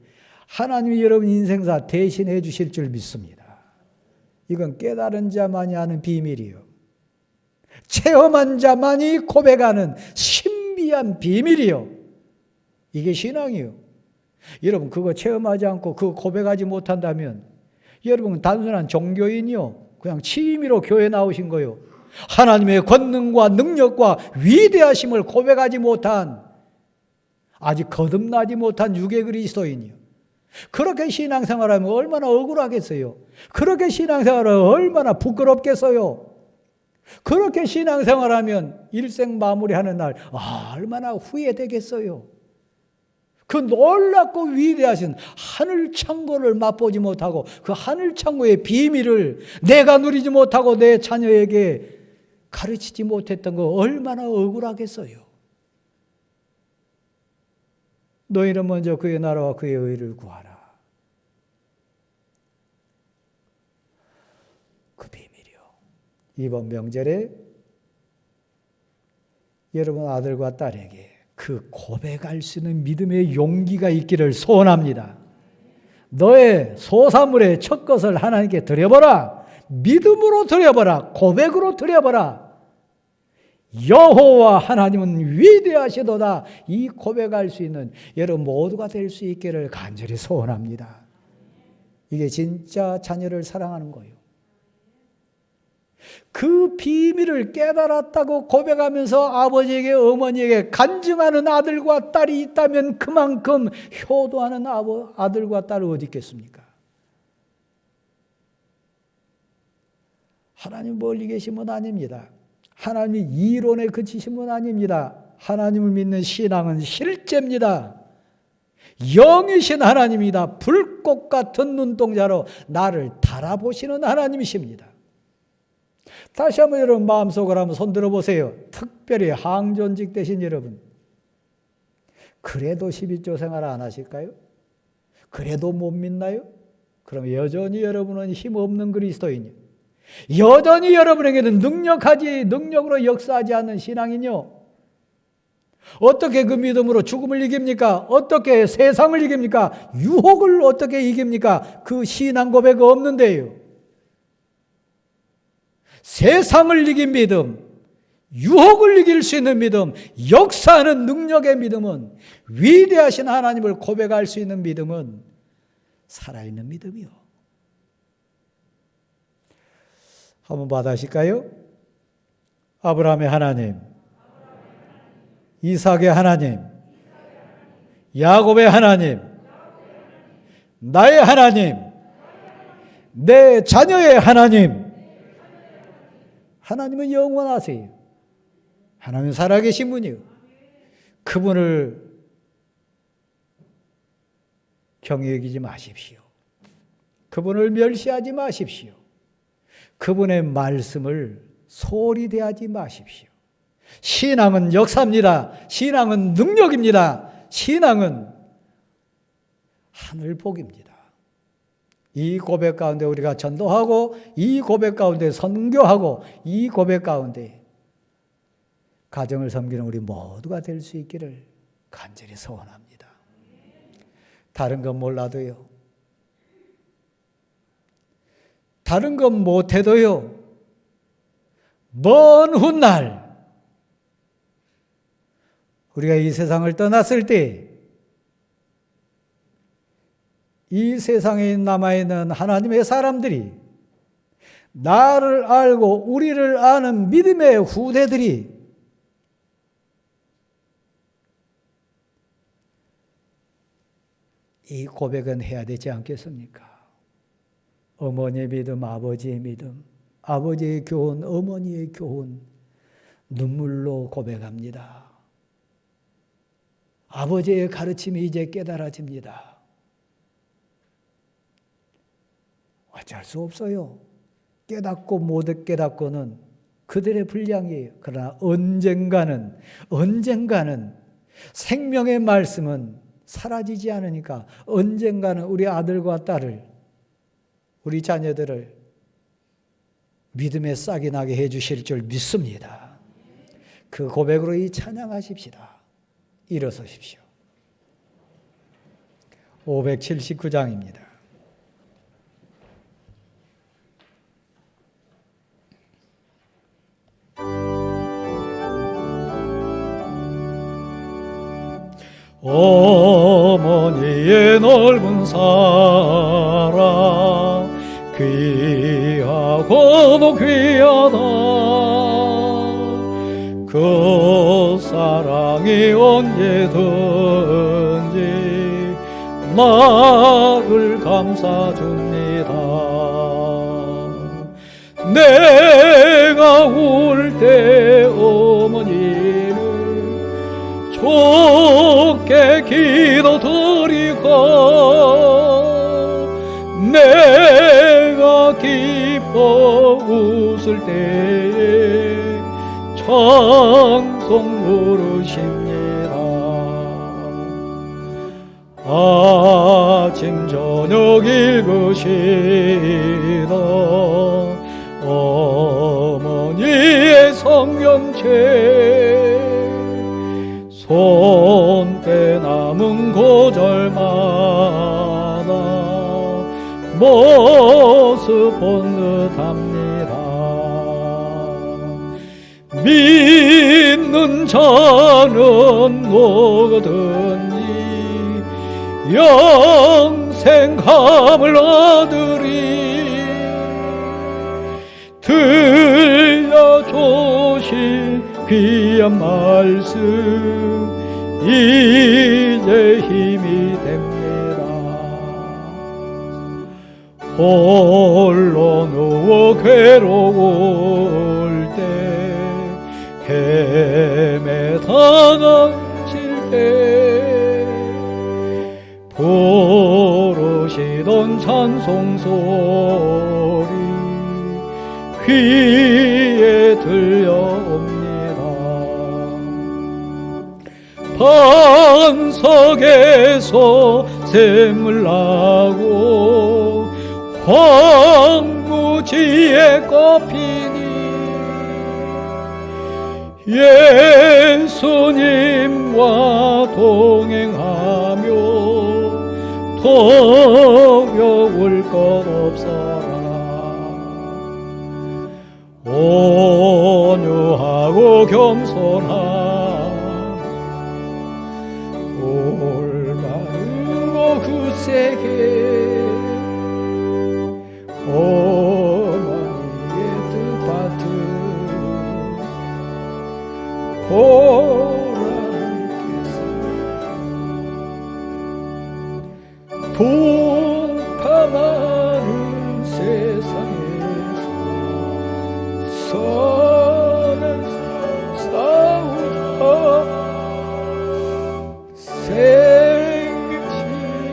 하나님이 여러분 인생사 대신해 주실 줄 믿습니다. 이건 깨달은 자만이 아는 비밀이요. 체험한 자만이 고백하는 신비한 비밀이요. 이게 신앙이요. 여러분 그거 체험하지 않고 그거 고백하지 못한다면 여러분은 단순한 종교인이요. 그냥 취미로 교회 나오신 거요. 하나님의 권능과 능력과 위대하심을 고백하지 못한, 아직 거듭나지 못한 유괴 그리스도인이요. 그렇게 신앙생활하면 얼마나 억울하겠어요. 그렇게 신앙생활하면 얼마나 부끄럽겠어요. 그렇게 신앙생활하면 일생 마무리하는 날 얼마나 후회되겠어요. 그 놀랍고 위대하신 하늘 창고를 맛보지 못하고 그 하늘 창고의 비밀을 내가 누리지 못하고 내 자녀에게 가르치지 못했던 거 얼마나 억울하겠어요. 너희는 먼저 그의 나라와 그의 의를 구하라. 이번 명절에 여러분 아들과 딸에게 그 고백할 수 있는 믿음의 용기가 있기를 소원합니다. 너의 소사물의 첫 것을 하나님께 드려보라. 믿음으로 드려보라. 고백으로 드려보라. 여호와 하나님은 위대하시도다. 이 고백할 수 있는 여러분 모두가 될 수 있기를 간절히 소원합니다. 이게 진짜 자녀를 사랑하는 거예요. 그 비밀을 깨달았다고 고백하면서 아버지에게 어머니에게 간증하는 아들과 딸이 있다면 그만큼 효도하는 아들과 딸이 어디 있겠습니까? 하나님 멀리 계신 분 아닙니다. 하나님이 이론에 그치신 분 아닙니다. 하나님을 믿는 신앙은 실제입니다. 영이신 하나님이다. 불꽃 같은 눈동자로 나를 달아보시는 하나님이십니다. 다시 한번 여러분 마음속으로 한번 손 들어보세요. 특별히 항존직 되신 여러분, 그래도 12조 생활 안 하실까요? 그래도 못 믿나요? 그럼 여전히 여러분은 힘없는 그리스도인이요, 여전히 여러분에게는 능력으로 역사하지 않는 신앙이요, 어떻게 그 믿음으로 죽음을 이깁니까? 어떻게 세상을 이깁니까? 유혹을 어떻게 이깁니까? 그 신앙 고백 없는데요. 세상을 이긴 믿음, 유혹을 이길 수 있는 믿음, 역사하는 능력의 믿음은, 위대하신 하나님을 고백할 수 있는 믿음은 살아있는 믿음이요. 한번 받아실까요? 아브라함의 하나님, 이삭의 하나님, 야곱의 하나님, 나의 하나님, 내 자녀의 하나님. 하나님은 영원하세요. 하나님은 살아계신 분이요. 그분을 경히 여기지 마십시오. 그분을 멸시하지 마십시오. 그분의 말씀을 소홀히 대하지 마십시오. 신앙은 역사입니다. 신앙은 능력입니다. 신앙은 하늘복입니다. 이 고백 가운데 우리가 전도하고, 이 고백 가운데 선교하고, 이 고백 가운데 가정을 섬기는 우리 모두가 될 수 있기를 간절히 소원합니다. 다른 건 몰라도요, 다른 건 못해도요, 먼 훗날 우리가 이 세상을 떠났을 때 이 세상에 남아있는 하나님의 사람들이, 나를 알고 우리를 아는 믿음의 후대들이 이 고백은 해야 되지 않겠습니까? 어머니의 믿음, 아버지의 믿음, 아버지의 교훈, 어머니의 교훈, 눈물로 고백합니다. 아버지의 가르침이 이제 깨달아집니다. 어쩔 수 없어요. 깨닫고 못 깨닫고는 그들의 분량이에요. 그러나 언젠가는 생명의 말씀은 사라지지 않으니까 언젠가는 우리 아들과 딸을, 우리 자녀들을 믿음의 싹이 나게 해주실 줄 믿습니다. 그 고백으로 이 찬양하십시다. 일어서십시오. 579장입니다. 어머니의 넓은 사랑 귀하고도 귀하다. 그 사랑이 언제든지 나를 감싸줍니다. 내가 울 때 어머니는 좋게 기도드리고, 내가 기뻐 웃을 때에 찬송 부르십니다. 아침 저녁 읽으시던 어머니 우리의 성경책 손때 남은 고절마다 모습 본 듯합니다. 믿는 자는 누구든지 영생함을 얻으리. 들려주신 귀한 말씀 이제 힘이 됩니다. 홀로 누워 괴로울 때 헤매다가 때 부르시던 찬송 소리 귀에 들려옵니다. 반석에서 샘을 나고 황무지에 꽃피니 예수님과 동행하며 두려울 것 없어라. 온유하고 겸손한 올바르고 굳세게 어머니의 뜻받은 보라님께서 독함하는 세상에서 선한 싸우다 생명신의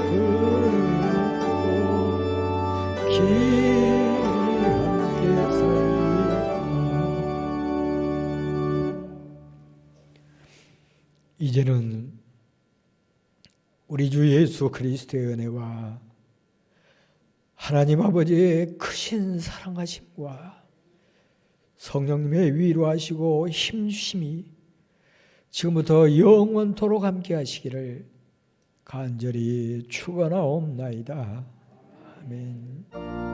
흐르고 길이 함께 살리라. 이제는 우리 주 예수 그리스도의 은혜와 하나님 아버지의 크신 사랑하심과 성령님의 위로하시고 힘주심이 지금부터 영원토록 함께 하시기를 간절히 축원하옵나이다. 아멘.